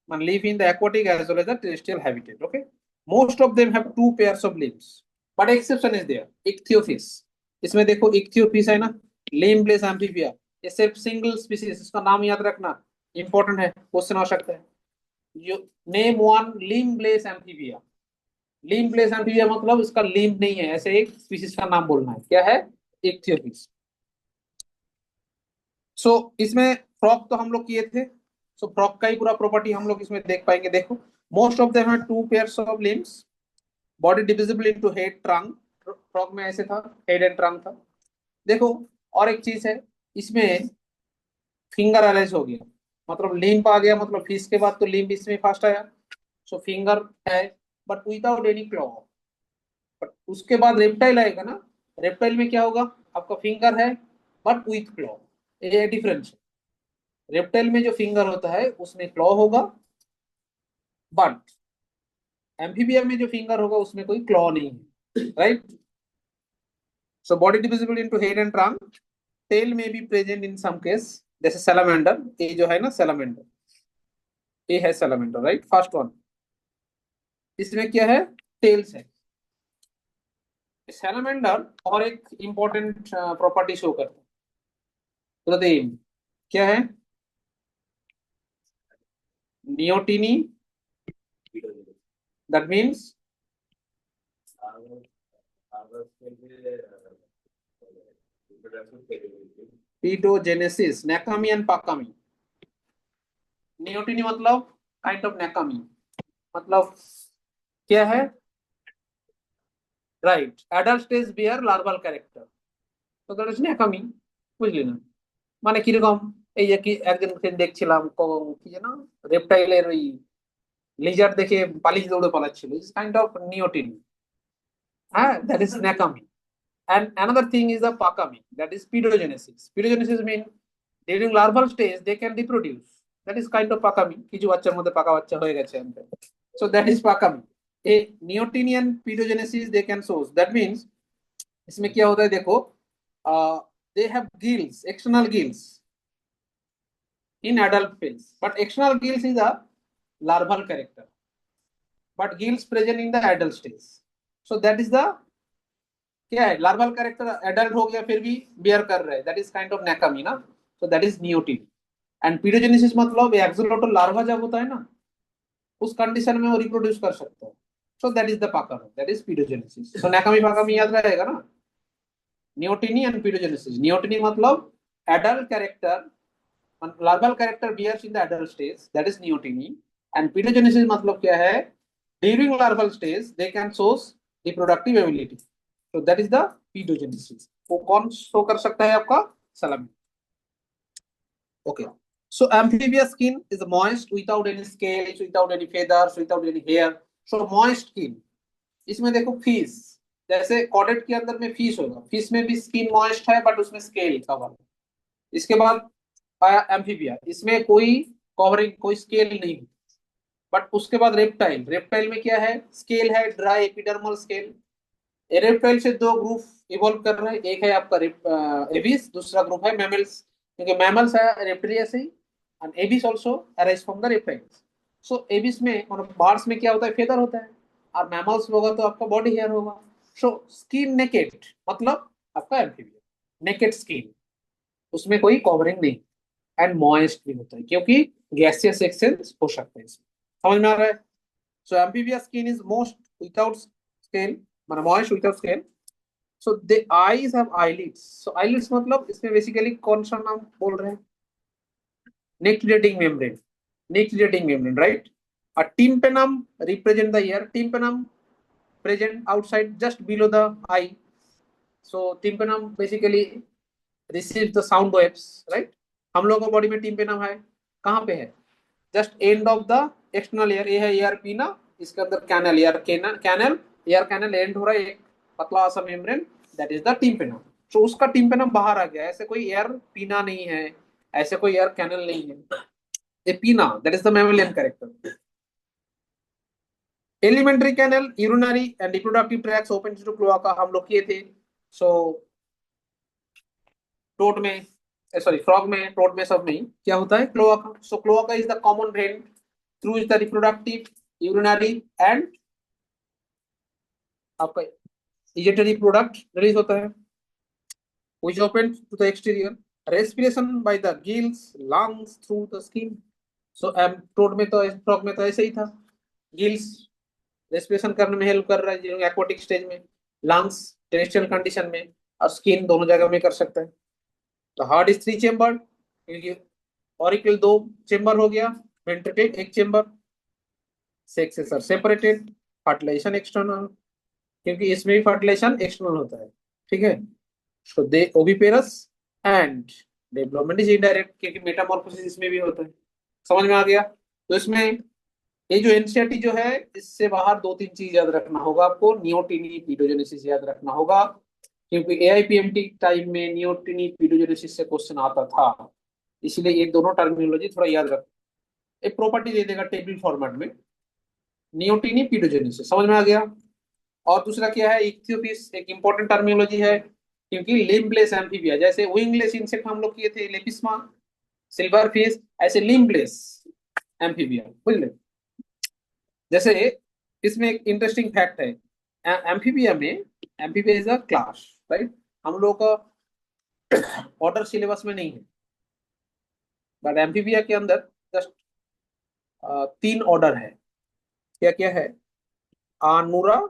live in the aquatic as well as the terrestrial habitat. Okay, most of them have two pairs of limbs, but exception is there, ichthyophis। इसमें देखो Ichthyophis है ना, limbless amphibia, ये सिर्फ single species, इसका नाम याद रखना, इंपॉर्टेंट है, क्वेश्चन आ सकता है। यो name one limbless amphibia. Limbless amphibia मतलब इसका लिम्ब नहीं है, ऐसे एक स्पीसीज का नाम बोलना है, क्या है? इक्थियोफिस। सो इसमें फ्रॉक तो हम लोग किए थे, सो फ्रॉक का ही पूरा प्रॉपर्टी हम लोग इसमें देख पाएंगे। देखो, most of them have two pairs of limbs, body divisible into head trunk. Frock में ऐसे था, हेड एंड ट्रंक था। देखो, और एक चीज है, इसमें फिंगर अरेंज हो गया, मतलब लिम्प आ गया, मतलब फिश के बाद तो लिम्प इसमें फर्स्ट आया। सो फिंगर है, but without any claw. But उसके बाद रेप्टाइल आएगा ना, रेप्टाइल में क्या होगा, आपका फिंगर है बट विथ क्लॉ, ये डिफरेंस। रेप्टाइल में जो फिंगर होता है उसमें क्लॉ होगा, बट एम्फीबिया में जो फिंगर होगा उसमें कोई क्लॉ नहीं है, right? So body divisible into head and trunk, tail में be present in some case, जैसे सैलामेंडर, ये जो है ना सैलामेंडर, ये है सैलामेंडर, राइट? फर्स्ट वन, इसमें क्या है, टेल्स है सैलामेंडर। और एक इंपॉर्टेंट प्रॉपर्टी शो करता है, तो क्या है, नियोटिनी, दैट मीन्स पीडोजेनेसिस, नेकामी एंड पाकामी। नियोटिनी मतलब काइंड ऑफ नेकामी, मतलब क्या है, রাইট অ্যাডাল্ট স্টেজ বিয়ার লার্ভাল ক্যারেক্টার, তো দ্যাট ইজ নেকামি, বুঝলি না? মানে কিরকম, এই যে কি একদিন দেখছিলাম কি যেন রেপটাইলের ওই লিজার দেখে পালিয়ে দৌড়ে পালাচ্ছিল, is kind of neoteny. That is Nakami. And another thing is the Pakami, that is pedogenesis. Pedogenesis means during larval stage they can reproduce. That is kind of Pakami. কিছু বাচ্চার মধ্যে পাকা বাচ্চা হয়ে গেছে আমাদের। So that is Pakami. A neotenian pedogenesis they can source. That means इसमें क्या होता है देखो, they have gills, external gills in adult phase, but external gills is a larval character, but gills present in the adult stage. So that is the क्या है, larval character adult हो गया फिर भी बियर कर रहा है, दैट इज काइंड ऑफ नेकामी ना, so that is neoteny. And paedogenesis मतलब एक्सोलोटल लार्वा जब होता है ना, उस कंडीशन में वो रिप्रोड्यूस कर सकता है, सो दैट इज द पाकामी, दैट इज पीडोजेनेसिस। सो नेकामी पाकामी याद रहेगा ना, नियोटिनी एंड पीडोजेनेसिस। नियोटिनी मतलब adult character, larval character bears in the adult stage, that is neoteny. And paedogenesis मतलब क्या है, during larval stage they can source reproductive ability, तो दैट इज द पीडोजेनेसिस। वो कौन शो कर सकता है आपका, सलामी। Okay, so amphibious skin is moist without any scales, without any feathers, without any hair, so moist skin। इसमें देखो फिश, जैसे कॉडेट के अंदर में फिश होगा, फिश में भी स्किन मॉइस्ट है बट उसमें स्केल कवर। इसके बाद आया एम्फीबिया, इसमें कोई कवरिंग, कोई स्केल नहीं, बट उसके बाद रेप्टाइल, रेप्टाइल में क्या है, स्केल है, ड्राई एपिडर्मल स्केल। रेप्टाइल से दो ग्रुप इवॉल्व कर रहे हैं, एक है आपका एबिस, दूसरा ग्रुप है मैमल्स, क्योंकि मैमल्स है रेप्टिलिया से ही, and Aves also arise from the reptiles. So Aves में मतलब बर्ड्स में क्या होता है, फेदर होता है, और मैमल्स होगा तो आपका बॉडी हेयर होगा। सो स्किन नेकेड मतलब आपका एम्फीबिया, नेकेड स्किन, उसमें कोई कवरिंग नहीं, एंड मॉइस्ट भी होता है क्योंकि गैसियस एक्सचेंज हो सकता है इसमें। समझ में आ रहा है? So Amphibia skin is most without scale, मतलब moist without scale. So the eyes have eyelids. So eyelids मतलब इसमें बेसिकली कौन सा नाम बोल रहे हैं, nictitating membrane, nictitating membrane, right? A tympanum represent the ear, tympanum present outside just below the eye. So tympanum basically receives the sound waves, right? हम लोगों का बॉडी में टिम्पेनम है, कहाँ पे है, just end of the external ear, ये है ईयर पीना, इसके अंदर canal, ear canal, ear canal end हो रहा है एक पतला सा membrane, that is the tympanum. तो उसका टिम्पेनम बाहर आ गया, ऐसे कोई एयर पीना नहीं है, ऐसे कोई एयर कैनल नहीं है, ये pinna, that is the mammalian character. Alimentary canal, urinary and reproductive tracts open to cloaca, हम लोग किए थे। सो टोट में, सॉरी फ्रॉग में, टोट में, सब में क्या होता है, cloaca. So cloaca is the common drain through is the reproductive, urinary and आपका इजेटरी प्रोडक्ट रिलीज होता है, which open to the exterior, respiration by the gills, lungs through the skin. So टोट में तो, फ्रॉग में तो ऐसे ही था, गिल्स रेस्पिरेशन करने में हेल्प कर रहा है एक्वाटिक स्टेज में, लंग्स टेरेस्ट्रियल कंडीशन में, और स्किन दोनों जगह में कर सकता है। तो हार्ट इज 3 चेम्बर, क्योंकि ऑरिकल 2 चेम्बर हो गया, ventricle 1 chamber, sexes are separated, fertilisation external, क्योंकि इसमें भी फर्टिलाइजेशन एक्सटर्नल होता है, ठीक है। So they oviparous and development is indirect, क्योंकि मेटामॉर्फोसिस इसमें भी होता है। समझ में आ गया? तो इसमें ये जो एनसीईआरटी जो है, इससे बाहर 2-3 चीज याद रखना होगा आपको, नियोटिनी पीडोजेनेसिस याद रखना होगा, क्योंकि एआईपीएमटी टाइम में नियोटिनी पीडोजेनेसिस से क्वेश्चन आता था, इसलिए ये दोनों टर्मिनोलॉजी थोड़ा याद रख। एक प्रॉपर्टी दे देगा टेबल फॉर्मेट में, नियोटिनी पीडोजेनेसिस, समझ में आ गया? और दूसरा क्या है, इक्थियोपिस एक इंपॉर्टेंट टर्मिनोलॉजी है, क्योंकि लिम्बलेस एम्फीबिया, जैसे विंगलेस इंसेक्ट हम लोग किए थे, लेपिस्मा, सिल्वर फिश, ऐसे लिम्बलेस एम्फीबिया, बुझ ले। जैसे इसमें एक इंटरेस्टिंग फैक्ट है, एम्फीबिया में, amphibia is a class, right, हम लोग का ऑर्डर सिलेबस में नहीं है, बट एम्फीबिया के अंदर जस्ट 3 ऑर्डर है। क्या क्या है, आनुरा,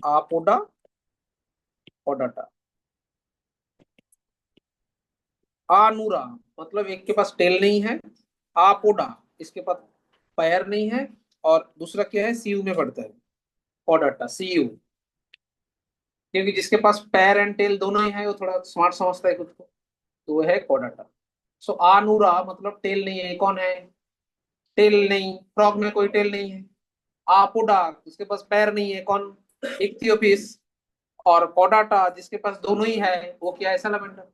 आपोडा, ओडाटा। आनुरा मतलब एक के पास टेल नहीं है, आपोडा इसके पास पैर नहीं है, और दूसरा क्या है, सीयू में पड़ता है, ओडाटा, सीयू, क्योंकि जिसके पास पैर एंड टेल दोनों ही है वो थोड़ा स्मार्ट समझता है खुद को, तो वो है कोडाटा। सो आनुरा मतलब टेल नहीं है, कौन है, टेल नहीं, फ्रॉग में कोई टेल नहीं है। आपोडा, उसके पास पैर नहीं है, कौन, इक्थियोपिस और कोडाटा जिसके पास दोनों ही है वो क्या है, सैलामेंडर।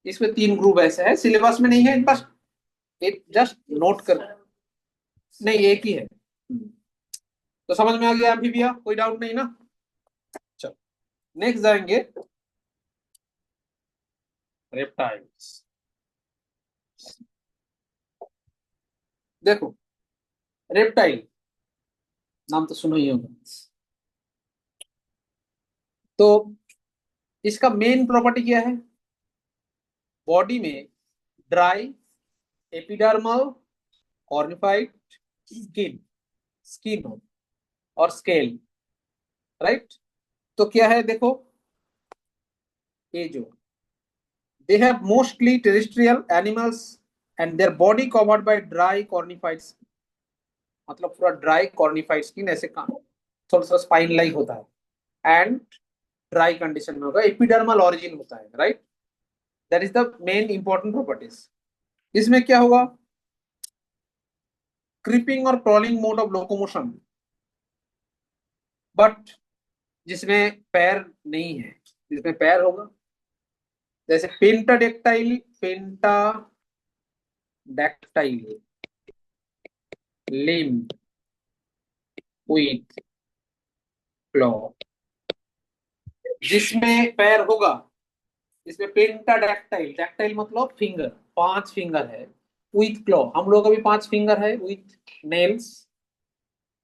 इसमें 3 ग्रुप ऐसे है, सिलेबस में नहीं है, बस एक जस्ट नोट कर, नहीं एक ही है। तो समझ में आ गया अभी भैया, कोई डाउट नहीं ना। चलो नेक्स्ट जाएंगे, रेप्टाइल्स। देखो रेप्टाइल नाम तो सुना ही होगा। तो इसका मेन प्रॉपर्टी क्या है, बॉडी में dry epidermal cornified skin, skin हो और स्केल, राइट। तो क्या है देखो, ये जो they have mostly terrestrial animals and their body covered by dry cornified skin, मतलब पूरा ड्राई कॉर्निफाइड स्किन ऐसे काम, थोड़ा सा स्पाइन लाइक होता है एंड ड्राई कंडीशन में होगा, एपिडर्मल ऑरिजिन होता है, right. That is the main important properties. इसमें क्या होगा, क्रीपिंग और crawling mode of locomotion, but जिसमें पैर नहीं है, जिसमें पैर होगा, जैसे pentadactyl, pentadactyl limb with claw, जिसमें पैर होगा, इसमें पेंटाडेक्टाइल, डेक्टाइल मतलब फिंगर, 5 फिंगर है, विथ क्लॉ, हम लोग का भी 5 फिंगर है, with nails.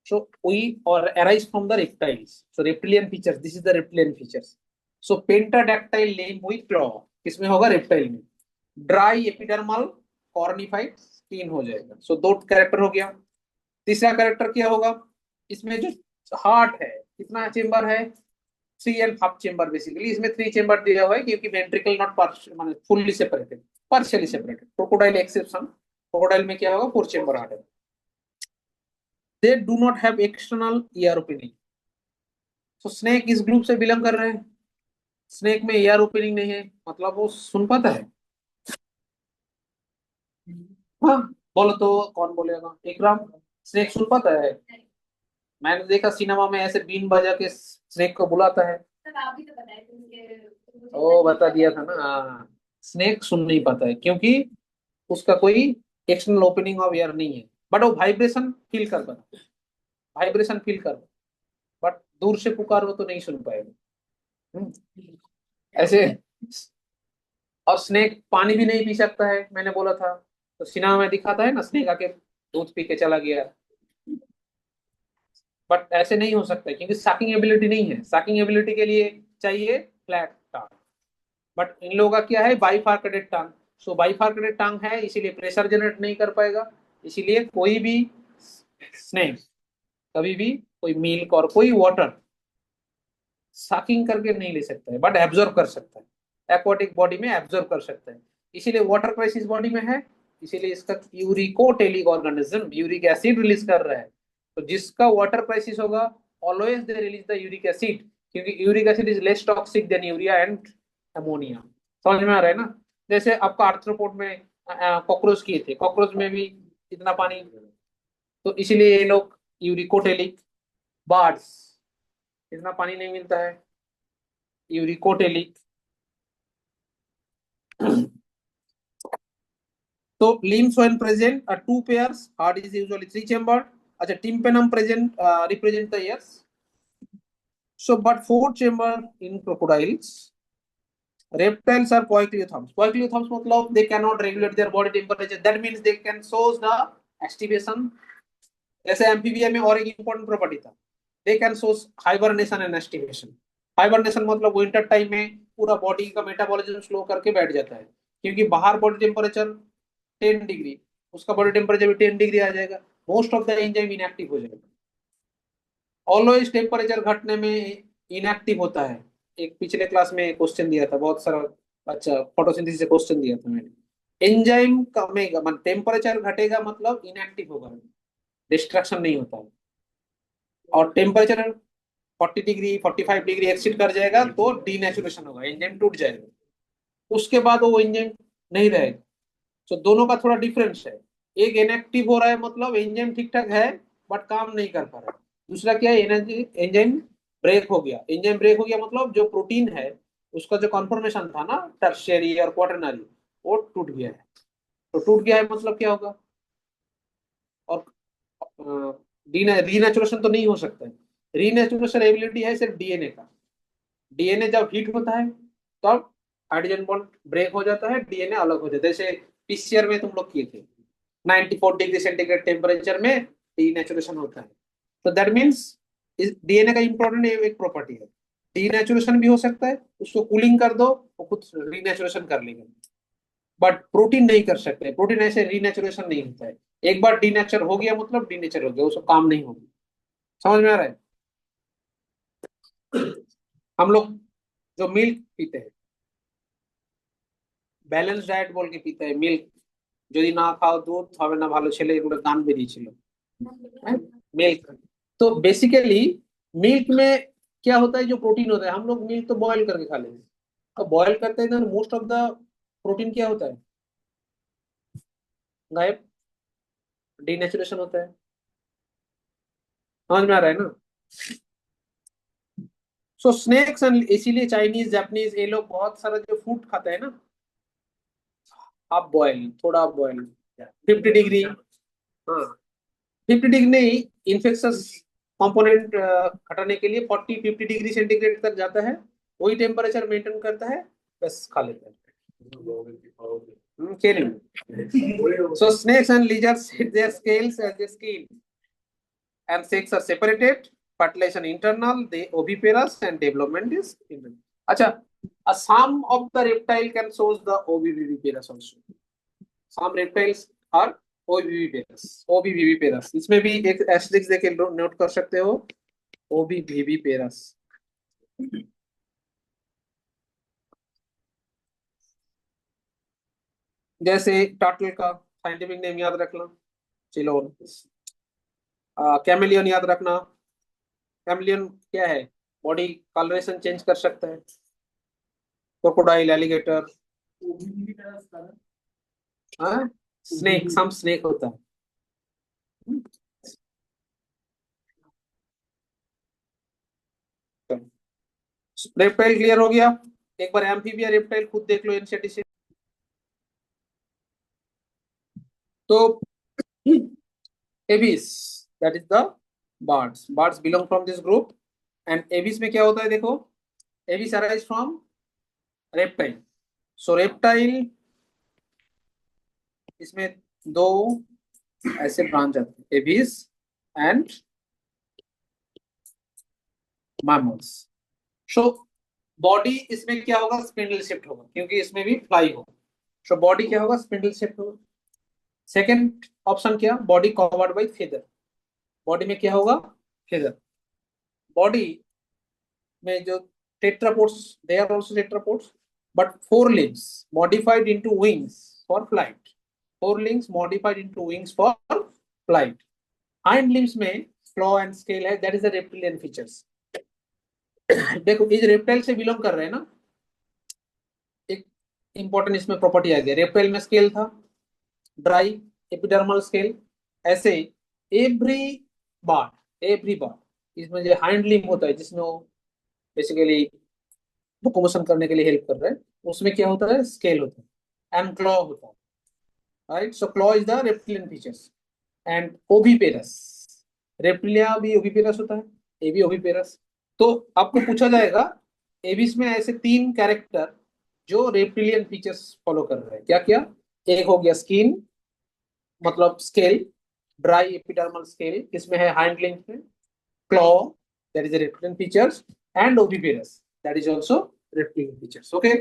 So we or arise from the reptiles. So reptilian features. This is the reptilian features. So pentadactyl limb with claw. किसमें होगा, रेप्टाइल में। ड्राई एपिडर्मल कॉर्निफाइड स्किन हो जाएगा। सो दो कैरेक्टर हो गया। तीसरा कैरेक्टर क्या होगा, इसमें जो हार्ट है, कितना चेम्बर है, 3.5 चेम्बर बेसिकली। इसमें 3 चेम्बर दिया हुआ है क्योंकि वेंट्रिकल नॉट माने fully separated, partially separated. Crocodile exception, crocodile में क्या होगा, 4 चेम्बर हार्ट है। They do not have external ear opening. तो स्नेक इस ग्रुप से बिलोंग कर रहे हैं, स्नेक में ईयर ओपनिंग नहीं है, मतलब वो सुन पाता है। हाँ बोलो तो कौन बोलेगा, इकराम। स्नेक सुन पाता है, मैंने देखा सिनेमा में ऐसे बीन बजा के स्नेक को बुलाता है। ओ बता दिया था ना, हाँ। स्नेक सुन नहीं पाता है क्योंकि उसका कोई एक्सटर्नल ओपनिंग ऑफ ईयर नहीं है, बट वो वाइब्रेशन फील कर पाता है, वाइब्रेशन फील कर, बट दूर से पुकारो तो नहीं सुन पाएगा। हम्म, ऐसे। और स्नेक पानी भी नहीं पी सकता है, मैंने बोला था। तो सिनेमा में दिखाता है ना, स्नेक आके दूध पी के चला गया, बट ऐसे नहीं हो सकता है क्योंकि साकिंग एबिलिटी नहीं है। साकिंग एबिलिटी के लिए चाहिए फ्लैट टंग, बट इन लोगों का क्या है, बाइफार्केटेड टंग। सो बाइफार्केटेड टंग है, इसीलिए प्रेशर जनरेट नहीं कर पाएगा। इसीलिए कोई भी स्नेक कभी भी कोई मिल्क और कोई वाटर साकिंग करके नहीं ले सकता है, बट एब्जॉर्ब कर सकता है, एक्वाटिक बॉडी में एब्जॉर्ब कर सकता है। इसीलिए वाटर क्राइसिस बॉडी में है, इसीलिए इसका uricotelic organism uric acid release कर रहा है। तो जिसका वाटर क्राइसिस होगा, always they release the uric acid, क्योंकि uric acid is less toxic than urea and ammonia. समझ में आ रहा है ना। जैसे आपका आर्थ्रोपोड में कॉकरोच किए थे, कॉकरोच में भी इतना पानी, तो इसीलिए ये लोग यूरिकोटेलिक। बार्ड्स इतना पानी नहीं मिलता है, यूरिकोटेलिक। तो limbs when present are two pairs, heart is usually 3 chambered। अच्छा tympanum present represent the ears, so but 4 chamber in crocodiles। reptiles are poikilothams, poikilothams मतलब they cannot regulate their body temperature, that means they can shows the estivation। जैसे एम्फीबिया में और एक important property था, they can shows hibernation and aestivation. Hibernation मतलब winter time में पूरा बॉडी का मेटाबॉलिज्म स्लो करके बैठ जाता है, क्योंकि बाहर बॉडी टेम्परेचर 10 डिग्री, उसका बॉडी टेम्परेचर भी 10 डिग्री आ जाएगा, most of the enzyme inactive हो जाएगा। ऑलवेज टेम्परेचर घटने में इनएक्टिव होता है। एक पिछले क्लास में क्वेश्चन दिया था बहुत सारा, अच्छा फोटोसिंथेसिस से क्वेश्चन दिया था मैंने। एंजाइम कमेगा मतलब टेम्परेचर घटेगा मतलब इनएक्टिव होगा, डिस्ट्रक्शन नहीं होता है। और टेम्परेचर 40 डिग्री 45 डिग्री एक्सीड कर जाएगा तो डीनेचुरेशन होगा, एंजाइम टूट जाएगा, उसके बाद वो एंजाइम नहीं रहेगा। तो दोनों का थोड़ा डिफरेंस है, एक इनएक्टिव हो रहा है मतलब एंजाइम ठीक ठाक है बट काम नहीं कर पा रहा है, दूसरा क्या है, एनर्जी एंजाइम ब्रेक हो गया, एंजाइम ब्रेक हो गया मतलब जो प्रोटीन है उसका जो कॉन्फॉर्मेशन था ना टर्शियरी और क्वाटरनरी, वो टूट गया है। तो टूट गया है मतलब क्या होगा, और रीनेचुरेशन तो नहीं हो सकता है। रीनेचुरेशन एबिलिटी है सिर्फ डीएनए का। डीएनए जब हीट होता है तब हाइड्रोजन बॉन्ड ब्रेक हो जाता है, डीएनए अलग हो जाता है, जैसे पीसीआर में तुम लोग किए थे 94 डिग्री सेंटीग्रेड टेम्परेचर में डीनेचुरेशन होता है। तो दैट मीन्स इस डीएनए का इंपॉर्टेंट एक प्रॉपर्टी है, डीनेचुरेशन भी हो सकता है, उसको कूलिंग कर दो वो खुद रीनेचुरेशन कर लेगा, बट प्रोटीन नहीं कर सकते, प्रोटीन ऐसे रीनेचुरेशन नहीं होता है। एक बार डीनेचर हो गया मतलब डीनेचर हो गया, उसको काम नहीं होगा। समझ में आ रहा है? हम लोग जो मिल्क पीते हैं, ব্যালেন্স ডায়েট বল के पीते हैं मिल्क, যদি না খাও দুধ হবে না ভালো ছেলে, এগুলো গান বেরিয়েছিল, मिल्क। तो बेसिकली मिल्क में क्या होता है, जो प्रोटीन होता है, हम लोग मिल्क तो बॉयल करके खा लेते हैं, तो बॉयल करते हैं मोस्ट ऑफ द प्रोटीन क्या होता है, गायब, डीनेचुरेशन होता है। समझ में आ रहा है ना? सो स्नेक्स एंड, इसीलिए चाइनीज जापानीज ये लोग बहुत सारा जो फूड खाते हैं ना, हाफ बॉयल, थोड़ा बॉयल, 50 डिग्री, हाँ 50 डिग्री नहीं, इन्फेक्शस कंपोनेंट हटाने के लिए 40-50 डिग्री सेंटीग्रेड तक जाता है, वही टेम्परेचर मेंटेन करता है, बस खा लेते हैं। Killing. So snakes and lizards hit their scales as they skin, and sexes are separated. Fertilization internal, the oviparous, and development is internal. अच्छा, a some of the reptile can shows the oviviviparous also. Some reptiles are oviviparous. Oviviparous. इसमें भी एक asterisk देके note कर सकते हो, oviviparous. जैसे turtle का साइंटिफिक नेम याद रखना, चिलोन। कैमेलियन याद रखना, कैमलियन क्या है, बॉडी कलरेशन चेंज कर सकता है। क्रोकोडाइल, एलिगेटर, हाँ, स्नेक, सम स्नेक होता है। रेप्टाइल क्लियर हो गया, एक बार एम्फीबिया रेप्टाइल खुद देख लो एनसीईआरटी से। तो एबिस, that is the birds, birds belong from this group. And एबिस में क्या होता है देखो, एबिस arise from reptile. So reptile, इसमें दो ऐसे ब्रांच आते हैं, एबिस एंड मैमल्स। सो बॉडी इसमें क्या होगा, स्पिंडल शिफ्ट होगा, क्योंकि इसमें भी फ्लाई होगा। सो बॉडी क्या होगा, स्पिंडल शिफ्ट होगा। सेकेंड ऑप्शन क्या, body covered by feather, body में क्या होगा, फेदर। बॉडी में जो tetrapods, they are also tetrapods, but forelimbs modified into wings for flight, forelimbs modified into wings for flight. Hind limbs में claw and scale है, that is the reptilian features. देखो इस reptile से belong कर रहे हैं ना, एक इंपॉर्टेंट इसमें प्रॉपर्टी आ गया, रेप्टाइल में स्केल था, ड्राई एपिडर्मल स्केल, ऐसे एवरी बार इसमें जो हाइंड लिम्ब होता है जिसमें वो बेसिकली लोकोमोशन करने के लिए हेल्प कर रहा है, उसमें क्या होता है, स्केल होता है एंड क्लॉ होता है, right. So claw is the reptilian features. And oviparous, Reptilia भी ओविपेरस होता है, ये भी ओविपेरस। तो आपको पूछा जाएगा एविस में ऐसे तीन कैरेक्टर जो रेप्टिलियन फीचर्स फॉलो कर रहे हैं, क्या क्या, एक हो गया स्किन, मतलब स्केल, ड्राई एपिडर्मल स्केल, इसमें है हाइंड लिम्ब में, claw, that is reptilian features, and oviparous, that is also reptilian features. Okay,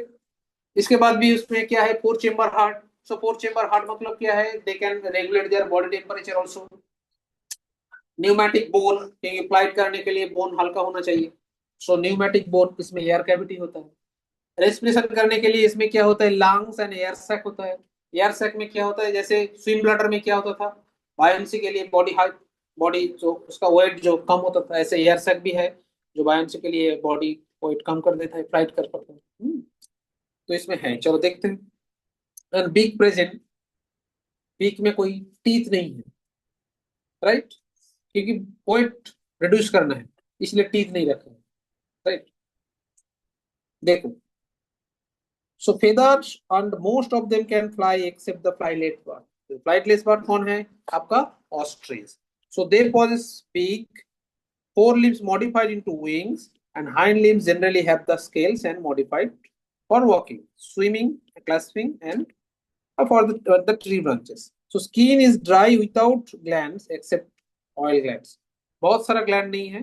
इसके बाद भी उसमें क्या है, four chamber heart. So four chamber heart मतलब क्या है, they can regulate their body temperature also. Pneumatic bone, क्योंकि फ्लाइट करने के लिए बोन हल्का होना चाहिए, सो न्यूमेटिक बोन, इसमें एयर कैविटी होता है। रेस्पिरेशन करने के लिए इसमें क्या होता है, लंग्स एंड एयर सैक होता है। एयर सैक में क्या होता है, जैसे स्विम ब्लडर में क्या होता था, बायोन्सी के लिए बॉडी हाइट, बॉडी जो उसका वेट जो कम होता था, ऐसे एयर सैक भी है जो बायोन्सी के लिए बॉडी वेट कम कर देता है, फ्लाइट कर पाता है। तो इसमें है, चलो देखते हैं। बीक प्रेजेंट, बीक में कोई टीथ नहीं है, राइट, क्योंकि वेट रिड्यूस करना है इसलिए टीथ नहीं रखे हैं। राइट। देखो, so feathers and most of them can fly except the flightless bird. Flightless bird कौन है आपका? Ostrich. So they possess beak, forelimbs modified into wings, and hind limbs generally have the scales and modified for walking, swimming, clasping, and for the tree branches. So skin is dry without glands except oil glands. बहुत सारा gland नहीं है,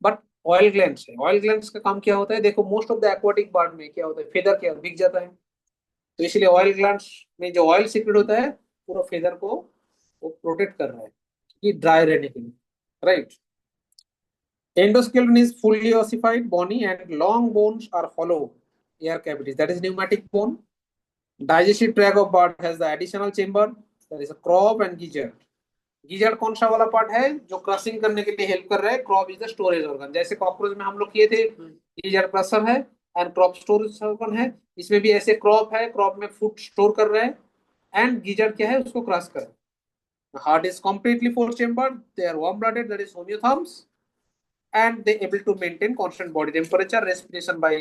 but oil glands है। Oil glands का काम क्या होता है? देखो, most of the aquatic bird में क्या होता है, फेदर क्या बिक जाता है, तो इसलिए ऑयल ग्लैंड्स में जो ऑयल सीक्रेट होता है पूरा फेदर को वो प्रोटेक्ट कर रहा है कि ड्राई रहने के लिए, right. Endoskeleton is fully ossified, bony, and long bones are hollow air cavities. That is pneumatic bone. Digestive tract of bird has the additional chamber. There is a crop and gizzard. Gizzard कौन सा वाला part है जो crushing करने के लिए help कर रहा है? Crop is the storage organ. जैसे कॉकरोच में हम लोग किए थे, गिजर्ड क्रशर है एंड क्रॉप स्टोरेज ऑर्गन है। इसमें भी ऐसे क्रॉप है, क्रॉप में फूड स्टोर कर रहा है, एंड गिजर्ड क्या है? उसको क्रश कर रहा है। Heart is completely four chambered, they are warm blooded, that is homeotherms, and they able to maintain constant body temperature. Respiration by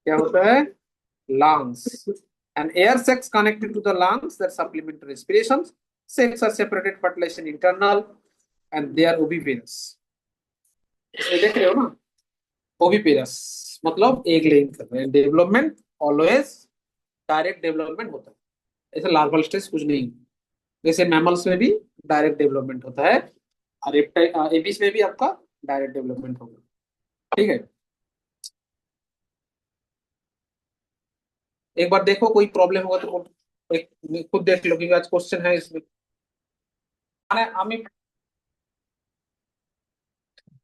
क्या होता है? Lungs, and air sacs connected to the lungs that supplement respirations. Sacs are separated fertilization internal, and they are oviparous. ये देख रहे हो ना? Oviparous मतलब egg laying कर रहे हैं। डेवलपमेंट ऑलवेज डायरेक्ट डेवलपमेंट होता है, ऐसे लार्वल स्टेज कुछ नहीं। जैसे मैमल्स में भी डायरेक्ट डेवलपमेंट होता है, और एबीज में भी आपका डायरेक्ट डेवलपमेंट होगा, ठीक है। एक बार देखो, कोई प्रॉब्लम होगा तो एक खुद देख लो, क्योंकि आज क्वेश्चन है इसमें। हमें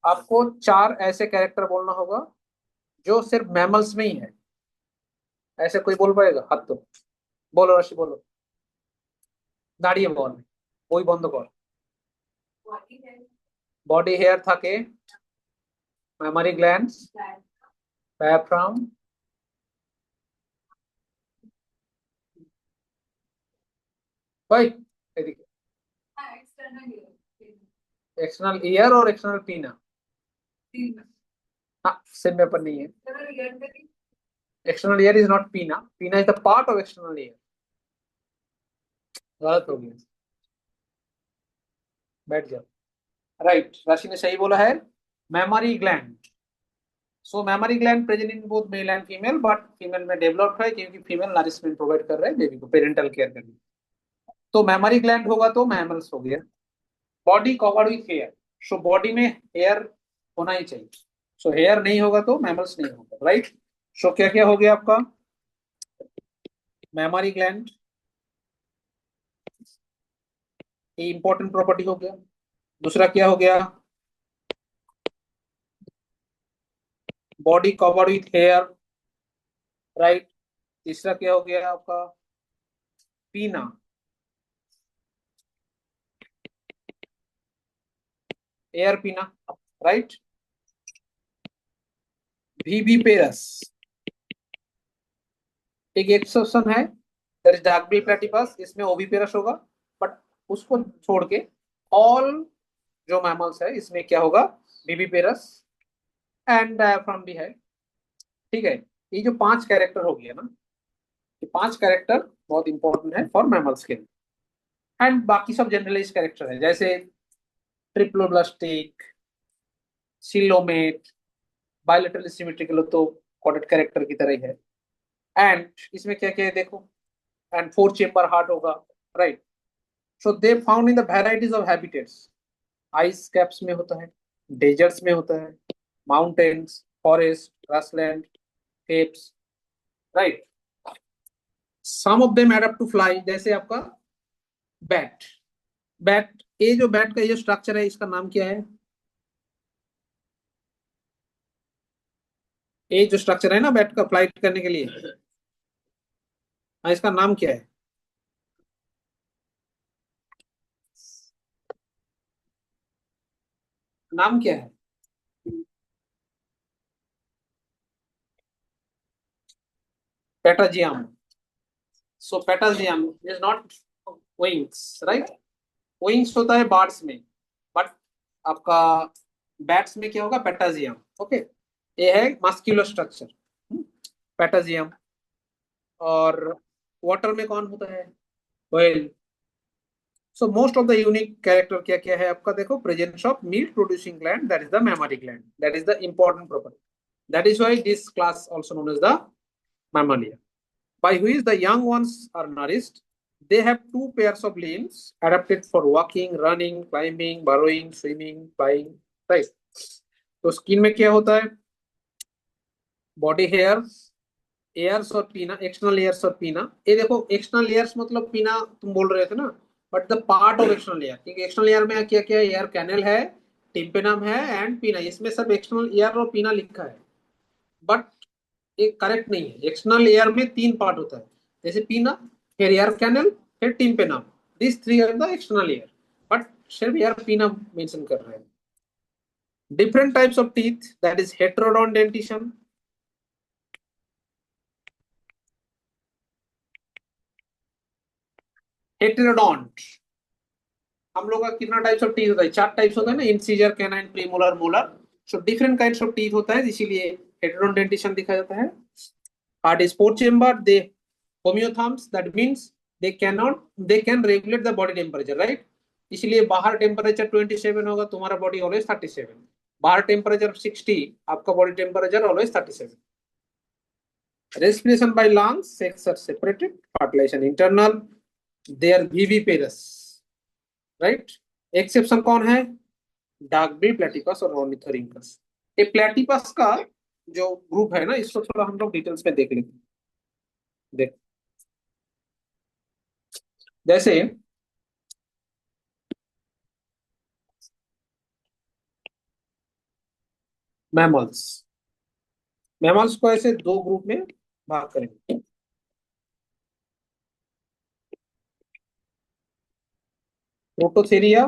आपको चार ऐसे कैरेक्टर बोलना होगा जो सिर्फ मैमल्स में ही है। ऐसे कोई बोल पाएगा? हाथ तो बोलो, रशी बोलो। দাঁড়িয়ে বল, বই বন্ধ কর। বডি হেয়ার থাকে, মেমারি গ্ল্যান্ডস, ডায়াফ্রাম, ভাই এদিকে, एक्सटर्नल ईयर और एक्सटर्नल पीना। हाँ, सेम पेपर नहीं है। एक्सटर्नल ईयर इज नॉट पीना, पीना is the part of external ear. गलत हो गया, बैठ जाओ। राइट, राशि ने सही बोला है, memory gland. So memory gland present in both male and female, but female में डेवलप्ड है क्योंकि फीमेल नरिशमेंट प्रोवाइड कर रहा है बेबी को, पेरेंटल केयर करने। तो मेमोरी ग्लैंड होगा तो मैमल्स हो गया। Body covered with hair, so body में हेयर होना ही चाहिए। सो हेयर नहीं होगा तो मैमल्स नहीं होगा, राइट। सो क्या क्या हो गया आपका? मेमोरी ग्लैंड, ये इंपॉर्टेंट प्रॉपर्टी हो गया। दूसरा क्या हो गया? Body covered with hair, right. तीसरा क्या हो गया आपका? Pinna, ear pinna, right. Viviparous, एक एक्सेप्शन है, दैट इज डार्कबिल प्लेटिपस, इसमें ओविपेरस होगा, बट उसको छोड़ के ऑल जो मैमल्स है इसमें क्या होगा? वीवीपेरस एंड डायफ्राम भी है, ठीक है। ये जो पांच कैरेक्टर हो गया ना, ये पांच कैरेक्टर बहुत इंपॉर्टेंट है फॉर मैमल्स के लिए। एंड बाकी सब जनरलाइज कैरेक्टर है, जैसे ट्रिप्लोब्लास्टिक, सिलोमेट, बायलेटरल सिमेट्रिकल तो कॉर्डेट कैरेक्टर की तरह ही है। एंड इसमें क्या क्या है देखो, एंड फोर चेम्बर हार्ट होगा, right. So they found in the varieties of habitats. Ice caps में होता है, डेजर्ट्स में होता है, mountains, forest, grassland, capes, right. Some of them adapt to fly, जैसे आपका बैट। बैट, ये जो बैट का ये स्ट्रक्चर है, इसका नाम क्या है? ये जो स्ट्रक्चर है ना बैट का फ्लाइट करने के लिए, हाँ, इसका नाम क्या है? नाम क्या है? Patagium. So patagium is not wings, right. Wings होता है बर्ड्स में, बट आपका बैट्स में क्या होगा? पेटाजियम। ओके, ये है मस्क्यूलर स्ट्रक्चर, पैटाजियम। और वाटर में कौन होता है? Whale. So most of the unique character क्या क्या है आपका, देखो, presence of meat producing gland, that is the mammary gland, that is the important property, that is why this class also known as the mammalia, by which the young ones are nourished. They have two pairs of limbs adapted for walking, running, climbing, burrowing, swimming, flying, right? तो skin में क्या होता है? Body hairs, years और पीना, external years और पीना। ये देखो, एक्सटर्नल एयर्स मतलब पीना तुम बोल रहे थे ना, but the part of external air, क्योंकि एक्सटर्नल एयर में क्या क्या है? एयर कैनल है, टिम्पेनम है एंड पीना, इसमें सब एक्सटर्नल एयर और पीना लिखा है, बट ये करेक्ट नहीं है। एक्सटर्नल एयर में तीन पार्ट होता है, जैसे पीना, फिर एयर कैनल, फिर tympanum, this three are the external ear, but सिर्फ एयर पीना मेंशन कर रहे हैं। Different types of teeth, that is heterodont dentition. Heterodont, हम लोग का कितना टाइप्स ऑफ टीथ होता है? चार टाइप्स होता है ना, incisor, canine, premolar, molar. So different kinds of teeth होता है, इसीलिए हेटेरोडोन डेंटिशन दिखा जाता है। Heart is four chamber, they homeotherms, that means they can not, they can regulate the body temperature, right? इसलिए बाहर टेम्परेचर 27 होगा, तुम्हारा बॉडी ऑलवेज 37। बाहर टेम्परेचर 60, आपका body temperature always 37। Respiration by lungs, sex are separated, fertilization internal, they are viviparous, right? Exception कौन है? Duckbill platypus और Ornithorhynchus. ये प्लेटिपस का जो ग्रुप है ना, इसको थोड़ा हम लोग डिटेल्स में देख लेते हैं। देख, जैसे मैमल्स, मैमल्स को ऐसे दो ग्रुप में भाग करेंगे। प्रोटोथेरिया,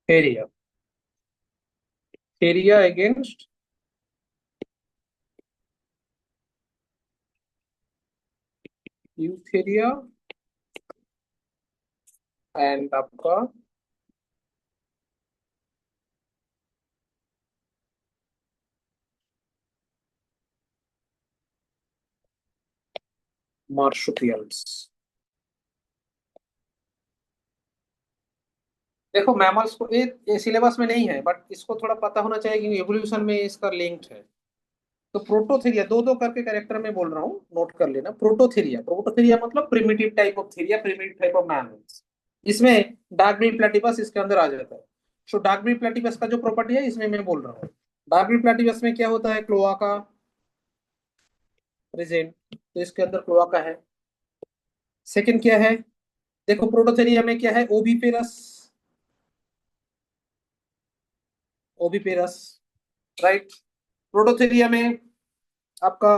थेरिया, थेरिया अगेंस्ट यूथेरिया एंड आपका मार्सुपियल्स। देखो, मैमल्स को ये सिलेबस में नहीं है, बट इसको थोड़ा पता होना चाहिए क्योंकि एवोल्यूशन में इसका लिंक है। तो प्रोटोथेरिया, दो दो करके कैरेक्टर में बोल रहा हूँ, नोट कर लेना। प्रोटोथेरिया, प्रोटोथेरिया मतलब primitive type of थेरिया, primitive type of mammals. इसमें डार्क बिल प्लेटिपस इसके अंदर आ जाता है। सो डार्क बिल प्लेटिपस का जो प्रॉपर्टी है, इसमें मैं बोल रहा हूँ। डार्क बिल प्लेटिपस में क्या होता है? क्लोआका प्रेजेंट, तो इसके अंदर क्लोआका है। सेकंड क्या है? देखो, प्रोटोथेरिया में क्या है? Oviparous, oviparous, right? प्रोटोथेरिया में आपका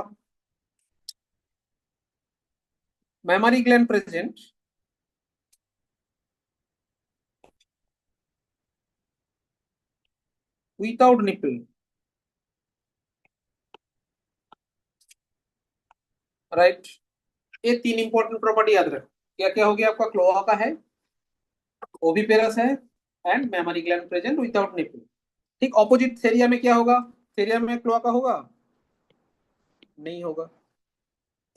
mammary gland present, without nipple, right? ये तीन इंपॉर्टेंट प्रॉपर्टी याद रखो। क्या क्या हो गया आपका? क्लोआका है, ओविपेरस है and memory gland present without nipple. ठीक ऑपोजिट थेरिया में क्या होगा? थेरिया में क्लोआका होगा? नहीं होगा।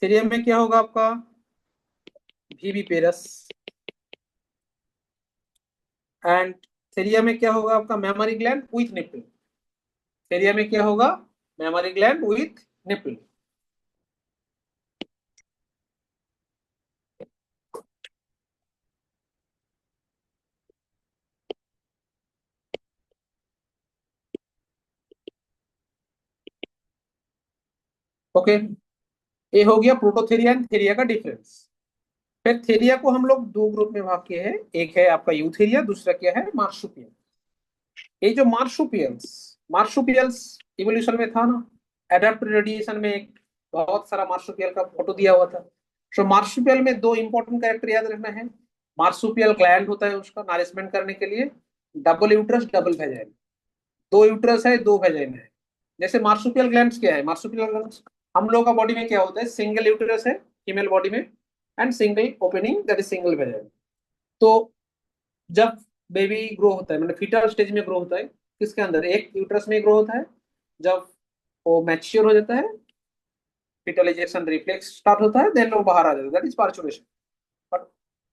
थेरिया में क्या होगा आपका? विविपेरस। एंड थेरिया में क्या होगा आपका? Mammary gland with nipple. थेरिया में क्या होगा? Memory gland with nipple. Okay, ये हो गया प्रोटोथेरिया एंड थेरिया का डिफरेंस। फिर थेरिया को हम लोग दो ग्रुप में भाग किए हैं, एक है आपका यूथेरिया, दूसरा क्या है? मार्सुपियल। ये जो मार्सुपियल्स, मार्सुपियल्स इवोल्यूशन में था ना, एडाप्ट रेडिएशन में एक बहुत सारा मार्सुपियल का फोटो दिया हुआ था। सो मार्सुपियल में दो इंपॉर्टेंट कैरेक्टर याद रखना है। मार्सुपियल ग्लैंड होता है उसका नरिशमेंट करने के लिए, डबल यूट्रस डबल वेजाइन, दो यूट्रस है दो वेजाइन है। जैसे मार्सुपियल ग्लैंड्स क्या है, मार्सुपियल ग्लैंड्स हम लोग का बॉडी में क्या होता है, सिंगल यूट्रस है फीमेल बॉडी में, and single opening that is single वेजाइन। तो जब बेबी ग्रो होता है, मतलब फीटल स्टेज में ग्रो होता है, किसके अंदर, एक यूट्रस में ग्रो होता है। जब वो मैच्योर हो जाता है, फिटलाइजेशन रिफ्लेक्स स्टार्ट होता है, देन वो बाहर आ जाता है, that is parturition. But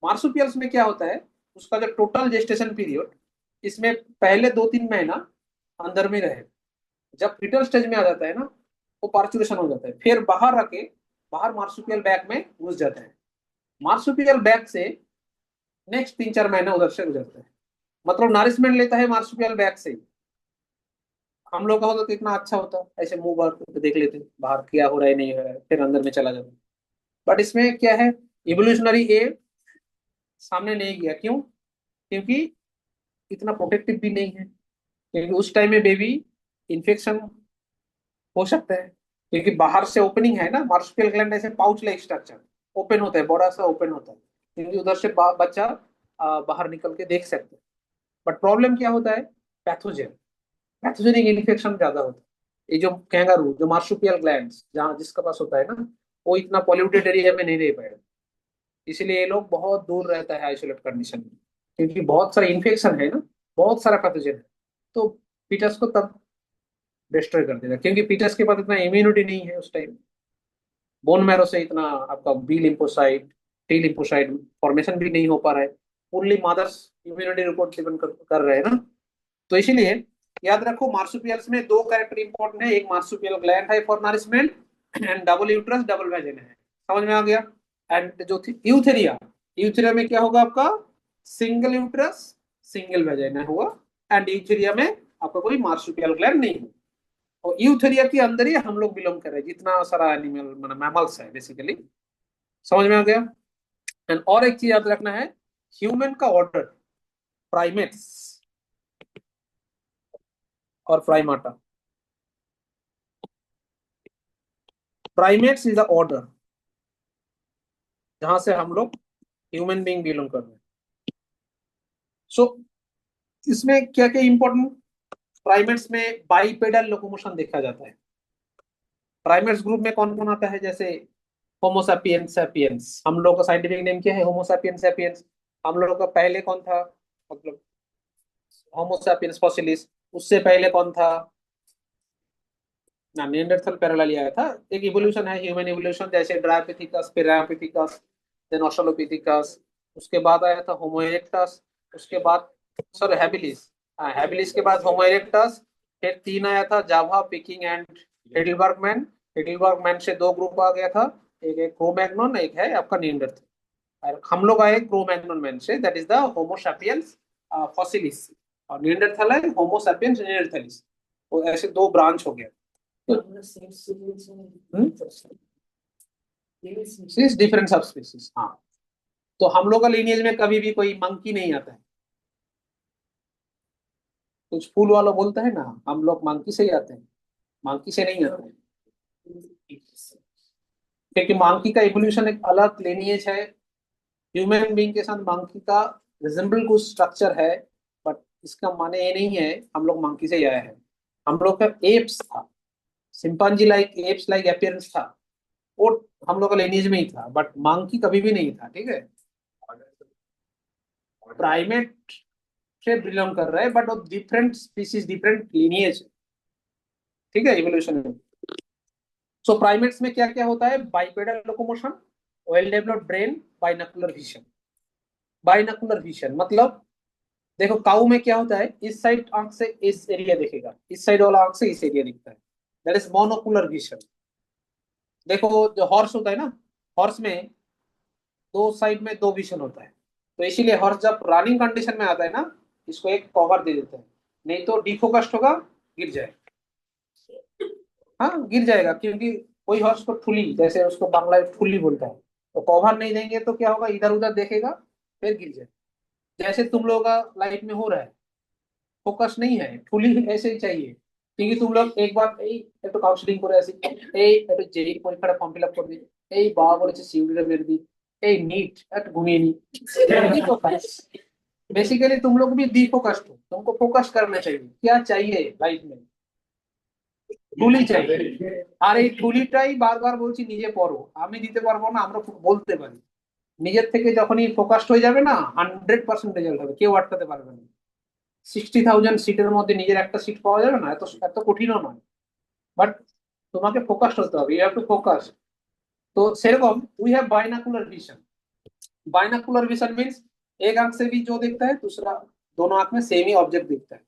marsupials में क्या होता है, उसका जो टोटल जेस्टेशन पीरियड, इसमें पहले 2-3 महीना अंदर में रहे, जब फीटल स्टेज में आ जाता है ना, वो पार्चुरेशन हो जाता है, फिर बाहर आके बाहर मार्सुपियल बैग में घुस जाता है। मार्सुपियल बैग से नेक्स्ट 3-4 महीना उधर से गुजरता है, मतलब नरिशमेंट लेता है मार्सुपियल बैग से ही। हम लोग का होता तो कितना अच्छा होता, ऐसे मुंह बाहर करके देख लेते बाहर क्या हो रहा है नहीं हो रहा है, फिर अंदर में चला जाता। बट इसमें क्या है, इवोल्यूशनरी ए सामने नहीं गया, क्यों, क्योंकि इतना प्रोटेक्टिव भी नहीं है, क्योंकि उस टाइम में बेबी इन्फेक्शन हो सकता है, क्योंकि बाहर से ओपनिंग है ना, मार्सुपियल ग्लैंड ऐसे पाउच लाइक स्ट्रक्चर ओपन होता है, बड़ा सा ओपन होता है, क्योंकि उधर से बच्चा बाहर निकल के देख सकते हैं। बट प्रॉब्लम क्या होता है, पैथोजन, पैथोजेनिक इन्फेक्शन ज्यादा होता है। ये जो कैंगारू, जो मार्सुपियल ग्लैंड्स जहाँ जिसके पास होता है ना, वो इतना पॉल्यूटेड एरिया में नहीं रह पाएगा, इसलिए ये लोग बहुत दूर रहता है आइसोलेट कंडीशन में, क्योंकि बहुत सारा इन्फेक्शन है ना, बहुत सारा पैथोजन है। तो पीटर्स को तब डिस्ट्रॉय कर देगा, क्योंकि पीटर्स के पास इतना इम्यूनिटी नहीं है उस टाइम, बोन मैरो से इतना आपका B lymphocyte T lymphocyte formation भी नहीं हो पा रहा है, only mother's immunity report depend कर रहे हैं ना। तो इसीलिए याद रखो, मार्सुपियल्स में दो कैरेक्टर इंपॉर्टेंट है, एक मार्सुपियल ग्लैंड है for nourishment, and double uterus double vagina है, समझ में आ गया। एंड जो थी यूथेरिया, यूथेरिया में क्या होगा आपका, सिंगल यूट्रस सिंगल वेजिना होगा, एंड यूथेरिया में आपका कोई मार्सुपियल ग्लैंड नहीं है। और यूथेरिया के अंदर ही हम लोग बिलोंग कर रहे हैं, जितना सारा एनिमल मतलब मैमल्स है बेसिकली, समझ में आ गया। एंड और एक चीज याद रखना है, ह्यूमन का ऑर्डर, प्राइमेट्स और प्राइमाटा, प्राइमेट्स इज द ऑर्डर जहां से हम लोग ह्यूमन बीइंग बिलोंग कर रहे हैं। सो इसमें क्या क्या इंपॉर्टेंट, प्राइमेट्स में बाइपेडल लोकोमोशन देखा जाता है। प्राइमेट्स ग्रुप में कौन कौन आता है, जैसे होमोसापियंस सैपियंस, हम लोग का साइंटिफिक नेम क्या है, होमोसापियंस सैपियंस। हम लोग का पहले कौन था, मतलब होमोसापियंस फॉसिलिस, उससे पहले कौन था ना, निएंडरथल पैरेलल आया था। एक इवोल्यूशन है, ह्यूमन इवोल्यूशन, जैसे ड्रायोपिथेकस, फिर रैयोपिथेकस, देन ऑस्ट्रेलोपिथेकस, उसके बाद आया था होमो इरेक्टस, उसके बाद सॉरी हैबिलिस, हाँ हैबिलिस के बाद होमो इरेक्टस, फिर 3 आया था Java, Peking and Heidelberg man. Heidelberg man से 2 ग्रुप आ गया था, एक है क्रोमैग्नन, एक है आपका निएंडरथल। और हम लोग आए क्रोमैग्नन मैन से, that is the Homo sapiens fossilis, और निएंडरथल है होमो सैपियंस निएंडरथलिस। तो ऐसे 2 ब्रांच हो गया। सिक्स डिफरेंट सब स्पीसीज, हाँ। तो हम लोग का लीनिएज में कभी भी कोई मंकी नहीं आता है, कुछ फूल वाला बोलता है ना, हम लोग मंकी से ही आते हैं, मंकी से नहीं आते हैं, क्योंकि मंकी का इवोल्यूशन एक अलग लीनिएज है। ह्यूमन बीइंग के साथ मंकी का रिजेंबल कुछ स्ट्रक्चर है, बट इसका माने ये नहीं है हम लोग मंकी से ही आए हैं। हम लोग का एप्स था, सिंपांजी लाइक एप्स लाइक अपीयरेंस था, वो हम लोग का लिनिएज में ही था, बट मंकी कभी भी नहीं था, ठीक है। प्राइमेट से बिलोंग कर रहा है, बट वो डिफरेंट स्पीसीज डिफरेंट लिनिएज, ठीक है, इवोल्यूशन में। सो प्राइमेट्स में क्या क्या होता है, bipedal locomotion, well developed brain, binocular vision. Binocular vision मतलब, देखो काऊ में क्या होता है, इस साइड आंख से इस एरिया दिखेगा, इस साइड वाला आंख से इस एरिया दिखता है, दैट इज मोनोकुलर विजन। देखो जो हॉर्स होता है ना, हॉर्स में 2 साइड में 2 विजन होता है, तो इसीलिए हॉर्स जब रनिंग कंडीशन में आता है ना, इसको एक कवर दे देते हैं, नहीं तो डिफोकस्ड होगा, गिर जाए, हाँ गिर जाएगा, क्योंकि कोई हॉर्स को ठुली, जैसे उसको बांग्ला में ठुली बोलता है, तो कवर नहीं देंगे तो क्या होगा, इधर उधर देखेगा, फिर गिर जाए। जैसे तुम लोगों का लाइफ में हो रहा है, फोकस नहीं है, फुली ऐसे ही चाहिए, क्योंकि तुम लोग एक बार এই একটু কাউন্সিলিং করে আসি, এই একটু জেই পরীক্ষাটা ফর্ম ফিল আপ করবি, এই বাবা বলেছে সিউড়িটা মেরে दी এই नीट एक घूमिए नहीं फोकस बेसिकली तुम लोग भी डी फोकस्ड हो तुमको फोकस करना चाहिए क्या चाहिए लाइफ में টুলি চাই আর এই টুলিটাই বারবার বলছি নিজে পড়ো আমি দিতে পারবো না আমরা বলতে পারি নিজের থেকে যখনই ফোকাসড হয়ে যাবে না 100% রেজাল্ট হবে কেউ আটকাতে পারবে না 60,000 সিটের মধ্যে নিজের একটা সিট পাওয়া যাবে না এত এত কঠিনও নয় বাট তোমাকে ফোকাসড হতে হবে ইউ হ্যাভ টু ফোকাস तो सेरकम we have binocular vision binocular vision means एक आंख से भी जो दिखता है दूसरा दोनों आंख में सेम ही ऑब्जेक्ट दिखता है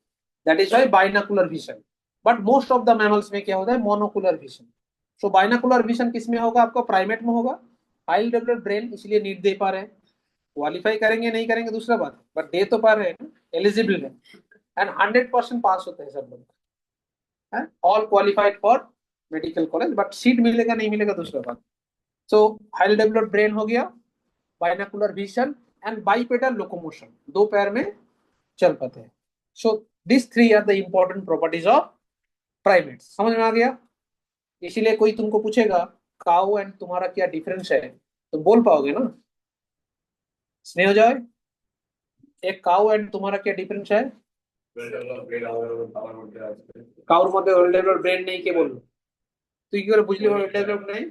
that is why binocular vision but most of the mammals में क्या होता है monocular vision so binocular vision किस में होगा आपका प्राइमेट में होगा हाई डेवलप्ड ब्रेन इसलिए नीट दे पा रहे हैं क्वालिफाई करेंगे नहीं करेंगे दूसरा बात बट दे तो पा रहे हैं एलिजिबल है एंड 100% पास होते हैं सब लोग all qualified for medical college but seat मिलेगा नहीं मिलेगा दूसरा बात सो हाईली डेवलप्ड ब्रेन हो गया binocular vision and bipedal locomotion दो पैर में चल पाते हैं so this three are the important properties of primates समझ में आ गया इसीलिए कोई तुमको पूछेगा काऊ एंड तुम्हारा क्या डिफरेंस है तो बोल पाओगे ना स्नेह जॉय एक काऊ एंड तुम्हारा क्या डिफरेंस है কাউর মধ্যে ওয়েল ডেভেলপড ব্রেন নেই কে বললো তুই কি করে বুঝলি ওয়েল ডেভেলপড নেই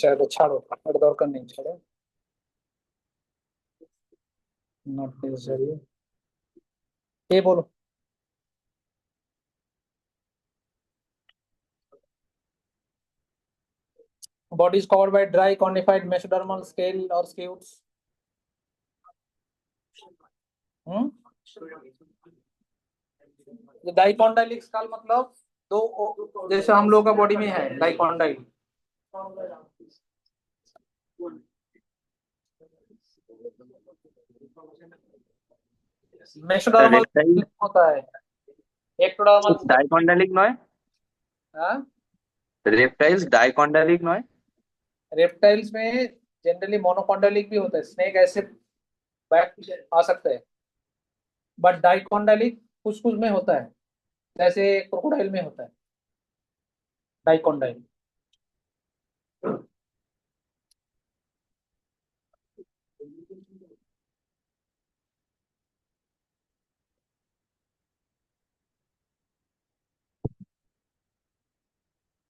चलो ছাড়ো আর দরকার নেই ছাড়ো নট নেসেসারি এ বলো body is covered by dry conified mesodermal scale or scutes ये डाइकोंडाइलिक स्कल मतलब दो जैसे हम लोगों का बॉडी में है डाइकोंडाइल मेसोडर्मल রেপটাইল होता है एक्टोडर्मल ডাইকন্ডালিক নয় हाँ রেপটাইলস ডাইকন্ডালিক নয় रेप्टाइल्स में जनरली मोनोकोंडालिक भी होता है स्नेक ऐसे बैक आ सकता है बट डाइकोंडालिक कुछ कुछ में होता है जैसे क्रोकोडाइल में होता है डाइकोंडाइल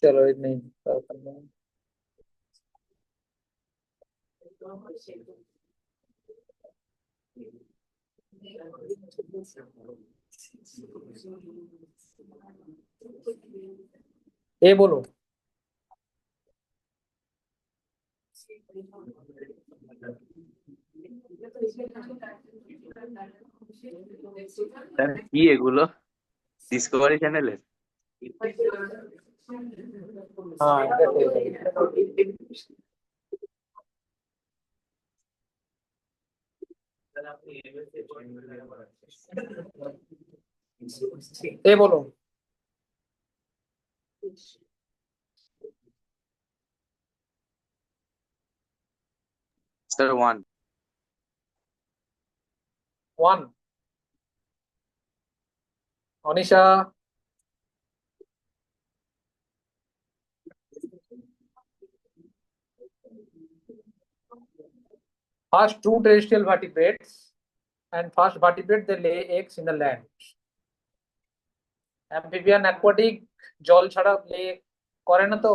चलो इतनी ये बोलो স্যার কি এগুলো ডিসকভারি চ্যানেলে हाँ ये बोलो sir one one Anisha first two terrestrial vertebrates and first vertebrate they lay eggs in the land amphibian aquatic জল ছাড়া লে করে না তো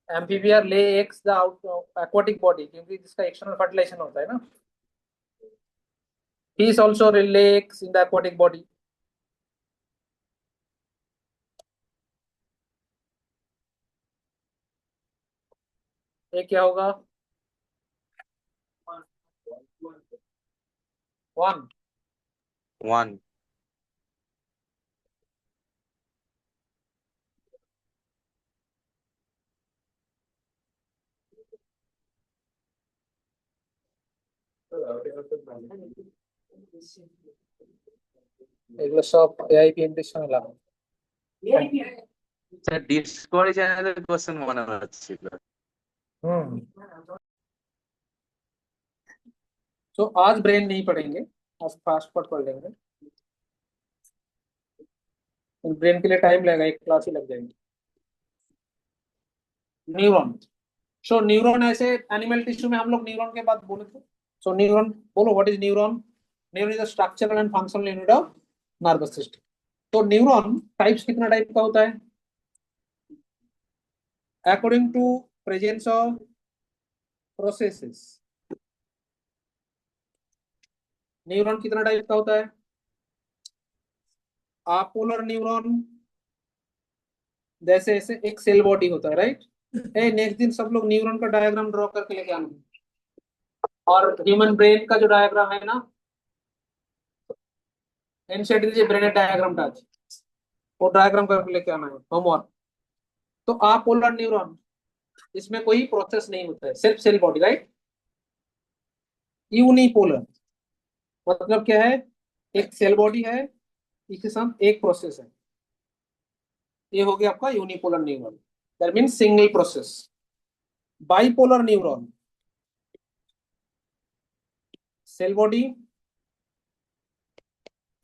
amphibia lay eggs the out aquatic body क्योंकि जिसका एक्सटर्नल फर्टिलाइजेशन होता है ना fish also lay eggs in the aquatic body ये क्या होगा वन ওয়ান এগুলো সব AIPMT এর সঙ্গে লাগানো। স্যার ডিসকভারি চ্যানেলের কোশ্চেন মনে হচ্ছিল। हम्म। तो आज ब्रेन नहीं पढ़ेंगे, आज फास्ट पढ़ लेंगे। ब्रेन के लिए टाइम लगेगा, एक क्लास ही लग जाएगी। न्यूरॉन। सो न्यूरॉन ऐसे एनिमल टिश्यू में हम लोग न्यूरॉन के बाद बोले थे। सो न्यूरॉन बोलो, what is neuron? Neuron is a structural and functional unit of nervous system. तो न्यूरॉन टाइप्स कितना टाइप का होता है? According to presence of processes, neuron कितना टाइप का होता है? अपोलर न्यूरॉन, जैसे ऐसे एक सेल बॉडी होता है, राइट? नेक्स्ट दिन सब लोग न्यूरॉन का डायग्राम ड्रॉ करके लेके आना। और ह्यूमन ब्रेन का जो डायग्राम है ना, एनसीईआरटी दीजिए ब्रेन डायग्राम टाच, वो डायग्राम करके लेके आना है होमवर्क। तो अपोलर न्यूरॉन, इसमें कोई प्रोसेस नहीं होता है, सिर्फ सेल बॉडी, राइट? यूनिपोलर मतलब क्या है? एक सेल बॉडी है, इसके साथ एक प्रोसेस है। ये हो गया आपका unipolar neuron, that means single process. Bipolar neuron, cell body,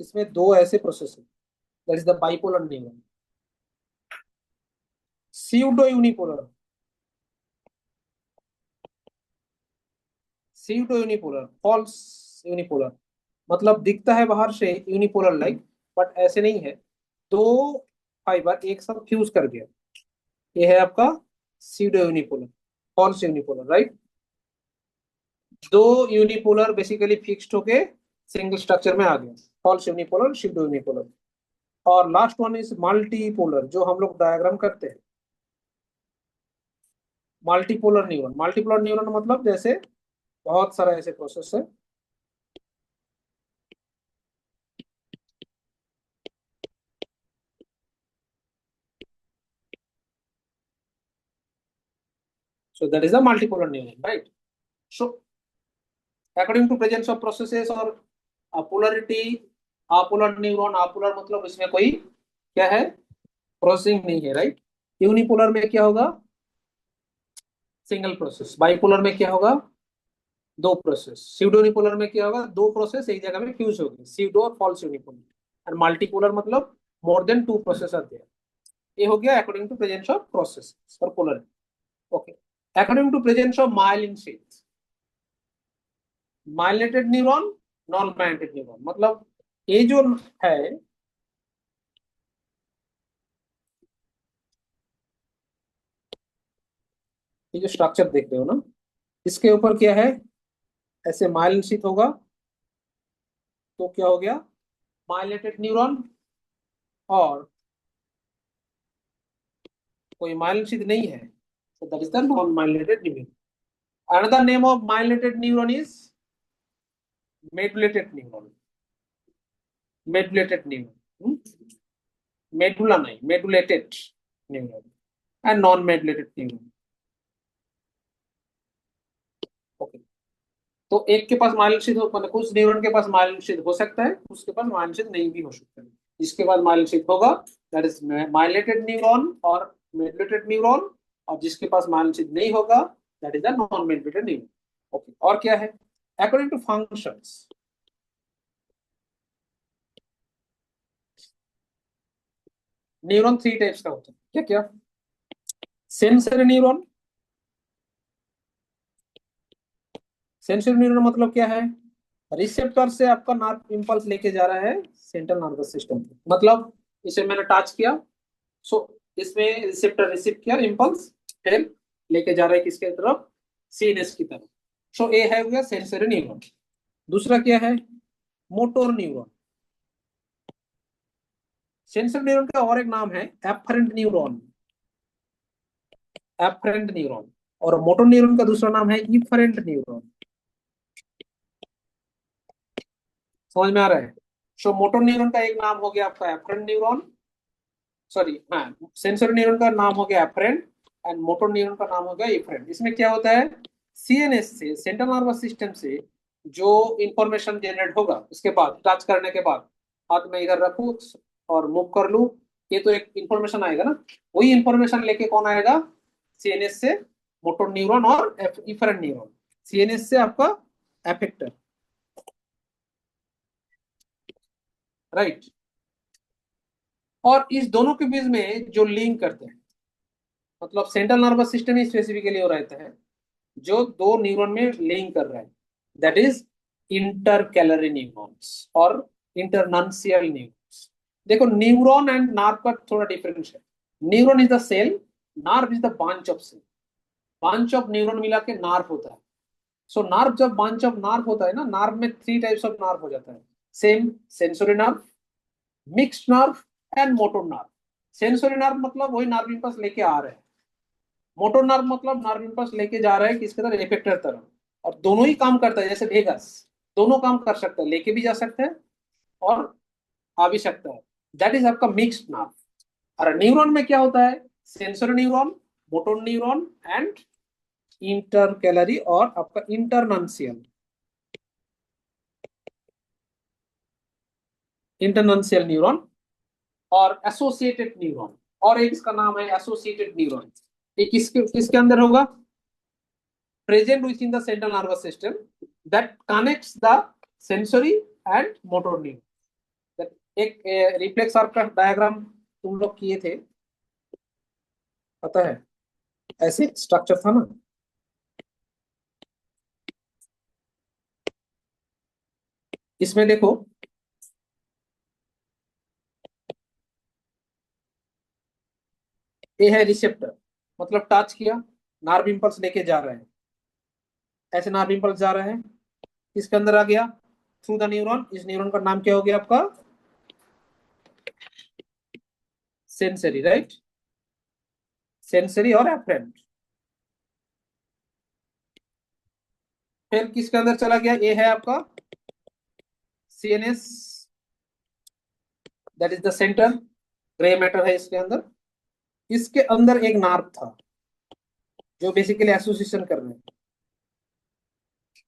इसमें दो ऐसे प्रोसेस है, that is the bipolar neuron. Pseudo unipolar, pseudo unipolar, false unipolar, मतलब दिखता है बाहर से यूनिपोलर लाइक, बट ऐसे नहीं है, दो फाइबर एक साथ फ्यूज कर गया, ये है आपका pseudo unipolar, false unipolar, right? दो यूनिपोलर बेसिकली फिक्स्ड होके सिंगल स्ट्रक्चर में आ गया, फॉल्स यूनिपोलर, स्यूडो यूनिपोलर। और लास्ट वन इज मल्टीपोलर, जो हम लोग डायग्राम करते हैं। मल्टीपोलर न्यूरॉन, मल्टीपोलर न्यूरॉन मतलब जैसे बहुत सारा ऐसे प्रोसेस है, so that is a multipolar neuron, right? So according to presence of processes और polarity, apolar neuron, apolar मतलब इसमें कोई क्या है, प्रोसेसिंग नहीं है, राइट? यूनिपोलर में क्या होगा? Single process. बाइपोलर में क्या होगा? दो प्रोसेस। स्यूडो यूनिपोलर में क्या होगा? दो प्रोसेस एक जगह में फ्यूज होगी, स्यूडो और फॉल्स यूनिपोलर। एंड मल्टीपोलर मतलब more than two process are there. ये हो गया according to presence of process और polar. Okay, according to presence of myelin sheath, myelinated neuron, non myelinated neuron, मतलब ये जो है, ये जो स्ट्रक्चर देख रहे हो ना, इसके ऊपर क्या है? ऐसे माइलिन शीथ होगा, तो क्या हो गया? Myelinated neuron. और कोई माइलिन शीथ नहीं है, so that is the non myelinated neuron. Another name of myelinated neuron is medullated neuron. Medullated neuron. Medulla नहीं, medullated neuron and non-medullated neuron. Okay. तो एक के पास माइलिन शीथ हो, मतलब कुछ न्यूरॉन के पास माइलिन शीथ हो सकता है, उसके पास माइलिन शीथ नहीं भी हो सकता है। जिसके पास माइलिन शीथ होगा दैट इज माइलिनेटेड न्यूरॉन और मेडुलेटेड न्यूरॉन, और जिसके पास माइलिन शीथ नहीं होगा that is the non medullated neuron. Okay, और क्या है? According to functions, neuron three types का होता है। क्या क्या? सेंसरी न्यूरॉन, सेंसरी न्यूरॉन मतलब क्या है? रिसेप्टर से आपका नर्व इंपल्स लेके जा रहा है सेंट्रल नर्वस सिस्टम, मतलब इसे मैंने टच किया, सो इसमें रिसेप्टर रिसीव किया इंपल्स, फिर लेके जा रहा है किसके तरफ? सीएनएस की तरफ। सो ये है हो गया सेंसरी न्यूरॉन। दूसरा क्या है? Motor neuron. सेंसरी न्यूरॉन का और एक नाम है एफरेंट न्यूरॉन, एफरेंट न्यूरॉन। और मोटोर न्यूरॉन का दूसरा नाम है इफरेंट न्यूरॉन। समझ में आ रहा है? सो मोटोर न्यूरॉन का एक नाम हो गया आपका एफरेंट न्यूरॉन, सॉरी हाँ, सेंसरी न्यूरॉन का नाम हो गया एफरेंट एंड मोटोर न्यूरॉन का नाम हो गया इफरेंट। इसमें क्या होता है? सीएनएस से, सेंट्रल नर्वस सिस्टम से जो इंफॉर्मेशन जनरेट होगा उसके बाद, टच करने के बाद हाथ में इधर रखूं और मूव कर लूं, ये तो एक इंफॉर्मेशन आएगा ना। वही इंफॉर्मेशन लेके कौन आएगा, सीएनएस से मोटर न्यूरॉन और इफरेंट न्यूरॉन। सीएनएस से आपका एफेक्टर, राइट। और इस दोनों के बीच में जो लिंक करते हैं, मतलब सेंट्रल नर्वस सिस्टम ही स्पेसिफिकली हो रहता है जो दो न्यूरॉन में लिंक कर रहा है, दैट इज इंटरकैलरी न्यूरॉन्स और इंटरनंसियल न्यूरॉन्स। देखो न्यूरॉन एंड नार्व का थोड़ा डिफरेंस है। Neuron is the cell, nerve is the bunch of cell. Bunch of neuron मिला के नार्व होता है। सो नार्व जब बंच ऑफ नार्व होता है ना, नार्व में थ्री टाइप्स ऑफ नार्व हो जाता है, same sensory nerve, mixed nerve and motor nerve. Sensory nerve मतलब वही नार्व इम्पल्स लेके आ रहे हैं, मोटर नार्व मतलब नार्व इम्पल्स लेके जा रहा है किसके तरफ, इफेक्टर तरफ। और दोनों ही काम करता है, जैसे वेगस दोनों काम कर सकता है, लेके भी जा सकता है और आ भी सकता है। दैट इज आपका मिक्स्ड नार्व। और न्यूरॉन में क्या होता है, sensory neuron, motor neuron and intercalary और आपका इंटरनंसियल, इंटरनंसियल न्यूरॉन और एसोसिएटेड न्यूरॉन। और एक इसका नाम है एसोसिएटेड न्यूरॉन। ये किसके किसके अंदर होगा, present within the central nervous system that connects the sensory and motor neuron. That एक रिफ्लेक्स आर्क का डायग्राम तुम लोग किए थे, पता है, ऐसे स्ट्रक्चर था ना। इसमें देखो ये है रिसेप्टर, मतलब टच किया, नार्व इम्पल्स लेके जा रहे हैं, ऐसे नार्व इम्पल्स जा रहे हैं, इसके अंदर आ गया थ्रू द न्यूरॉन। इस न्यूरॉन का नाम क्या हो गया आपका, सेंसरी, राइट, सेंसरी और एफरेंट। फिर किसके अंदर चला गया, ये है आपका CNS, that is the centre, grey matter है इसके अंदर। इसके अंदर एक नार्व था जो बेसिकली एसोसिएशन कर रहे हैं,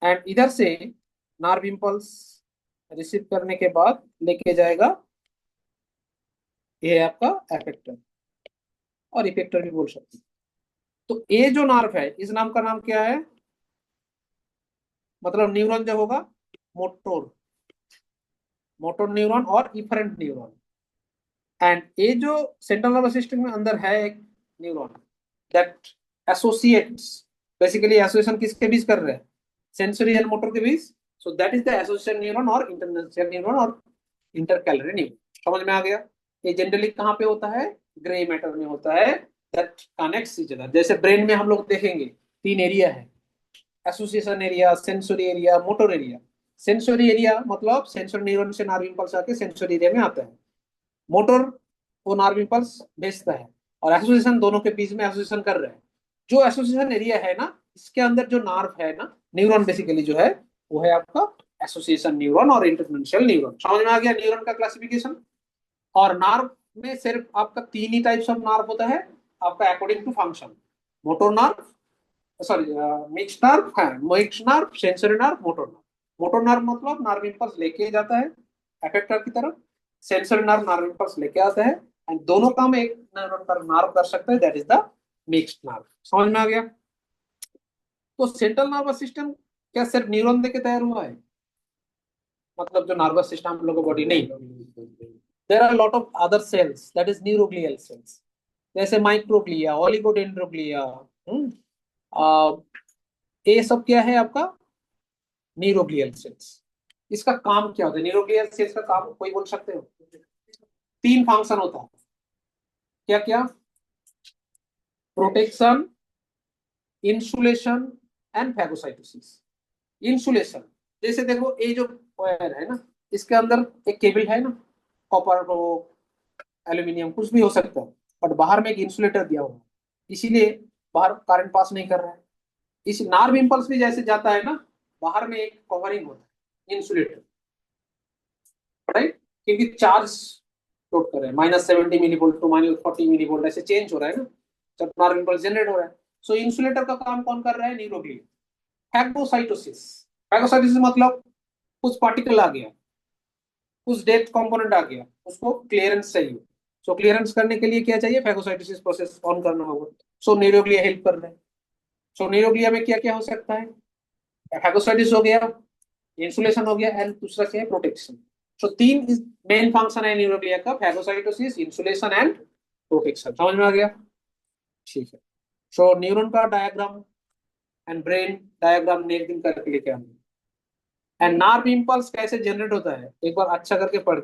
एंड इधर से नार्व इम्पल्स रिसीव करने के बाद लेके जाएगा, ये है आपका एफेक्टर और इफेक्टर भी बोल सकते हैं। तो ये जो नार्व है इस नाम का नाम क्या है, मतलब न्यूरॉन जो होगा मोटर, मोटर न्यूरॉन और इफरेंट न्यूरॉन। एंड ये जो सेंट्रल नर्वस सिस्टम में अंदर है एक neuron that associates, basically association किसके बीच कर रहे हैं, सेंसरी एंड मोटर के बीच। So that is the association neuron और इंटरनेशियल न्यूरॉन और इंटरकैलरी न्यूरॉन। समझ में आ गया। ये जनरली कहाँ पे होता है, ग्रे मैटर में होता है, दैट कनेक्ट्स ईच अदर। जैसे ब्रेन में हम लोग देखेंगे तीन एरिया है, association area, sensory area, motor area. Sensory area मतलब सेंसरी न्यूरॉन से नार्व इम्पल्स आके सेंसरी एरिया में आता है, मोटर वो नार्व इम्पल्स भेजता है, और एसोसिएशन दोनों के बीच में एसोसिएशन कर रहे हैं। जो एसोसिएशन एरिया है ना, इसके अंदर जो नार्व है ना, न्यूरॉन बेसिकली जो है वो है आपका एसोसिएशन न्यूरॉन और इंटरनेशियल न्यूरॉन। समझ में आ गया न्यूरॉन का क्लासिफिकेशन। और नार्व में सिर्फ आपका तीन ही टाइप्स ऑफ नार्व होता है आपका according to function, motor nerve, sorry mixed nerve है, mixed nerve, sensory nerve, motor nerve. Motor nerve मतलब नार्व इम्पल्स लेके जाता है एफेक्टर की तरफ, सेंसरी नार्व नार्व इम्पल्स लेके आता है, एंड दोनों काम एक नार्व कर सकता है, that is the mixed nerve. समझ में आ गया। तो सेंट्रल नर्वस सिस्टम क्या सिर्फ न्यूरॉन देके तैयार हुआ है, मतलब जो नर्वस सिस्टम हम लोग का बॉडी, नहीं, there are lot of other cells that is neuroglial cells, जैसे माइक्रोग्लिया, ओलिगोडेंड्रोग्लिया, ये सब क्या है आपका न्यूरोग्लियल सेल्स। इसका काम क्या होता है, न्यूरोग्लियल सेल्स का काम कोई बोल सकते हो, तीन फंक्शन होता है, क्या क्या, protection, insulation and phagocytosis. Insulation, जैसे देखो ये जो वायर है ना, इसके अंदर एक केबल है ना, कॉपर हो, एल्यूमिनियम, कुछ भी हो सकता है, बट बाहर में एक इंसुलेटर दिया हुआ है, इसीलिए बाहर करंट पास नहीं कर रहा है। इस नार्व इम्पल्स भी जैसे जाता है ना, बाहर में एक कवरिंग होता है इंसुलेटर, राइट, क्योंकि चार्ज लोड कर रहे हैं, -70 millivolt to -40 millivolt ऐसे चेंज हो रहा है ना, जब नार्व इम्पल्स जनरेट हो रहा है। सो इंसुलेटर का काम कौन कर रहा है, न्यूरोग्लिया। फैगोसाइटोसिस, फैगोसाइटोसिस मतलब कुछ पार्टिकल आ गया, कुछ डेथ कंपोनेंट आ गया, उसको क्लियरेंस चाहिए। सो क्लियरेंस करने के लिए क्या चाहिए, फैगोसाइटोसिस प्रोसेस ऑन करना होगा। सो न्यूरोग्लिया हेल्प कर रहे हैं। सो न्यूरोग्लिया में क्या क्या हो सकता है, फैगोसाइटिस हो गया, इंसुलेशन हो गया, एंड दूसरा क्या है, प्रोटेक्शन। सो तीन मेन फंक्शन है न्यूरोग्लिया का, फैगोसाइटोसिस, इंसुलेशन एंड प्रोटेक्शन। समझ में आ गया? ठीक है। सो न्यूरॉन का डायग्राम एंड ब्रेन डायग्राम नेक दिन करके लेके आना। एंड नार्व इम्पल्स कैसे जनरेट होता है एक बार अच्छा करके पढ़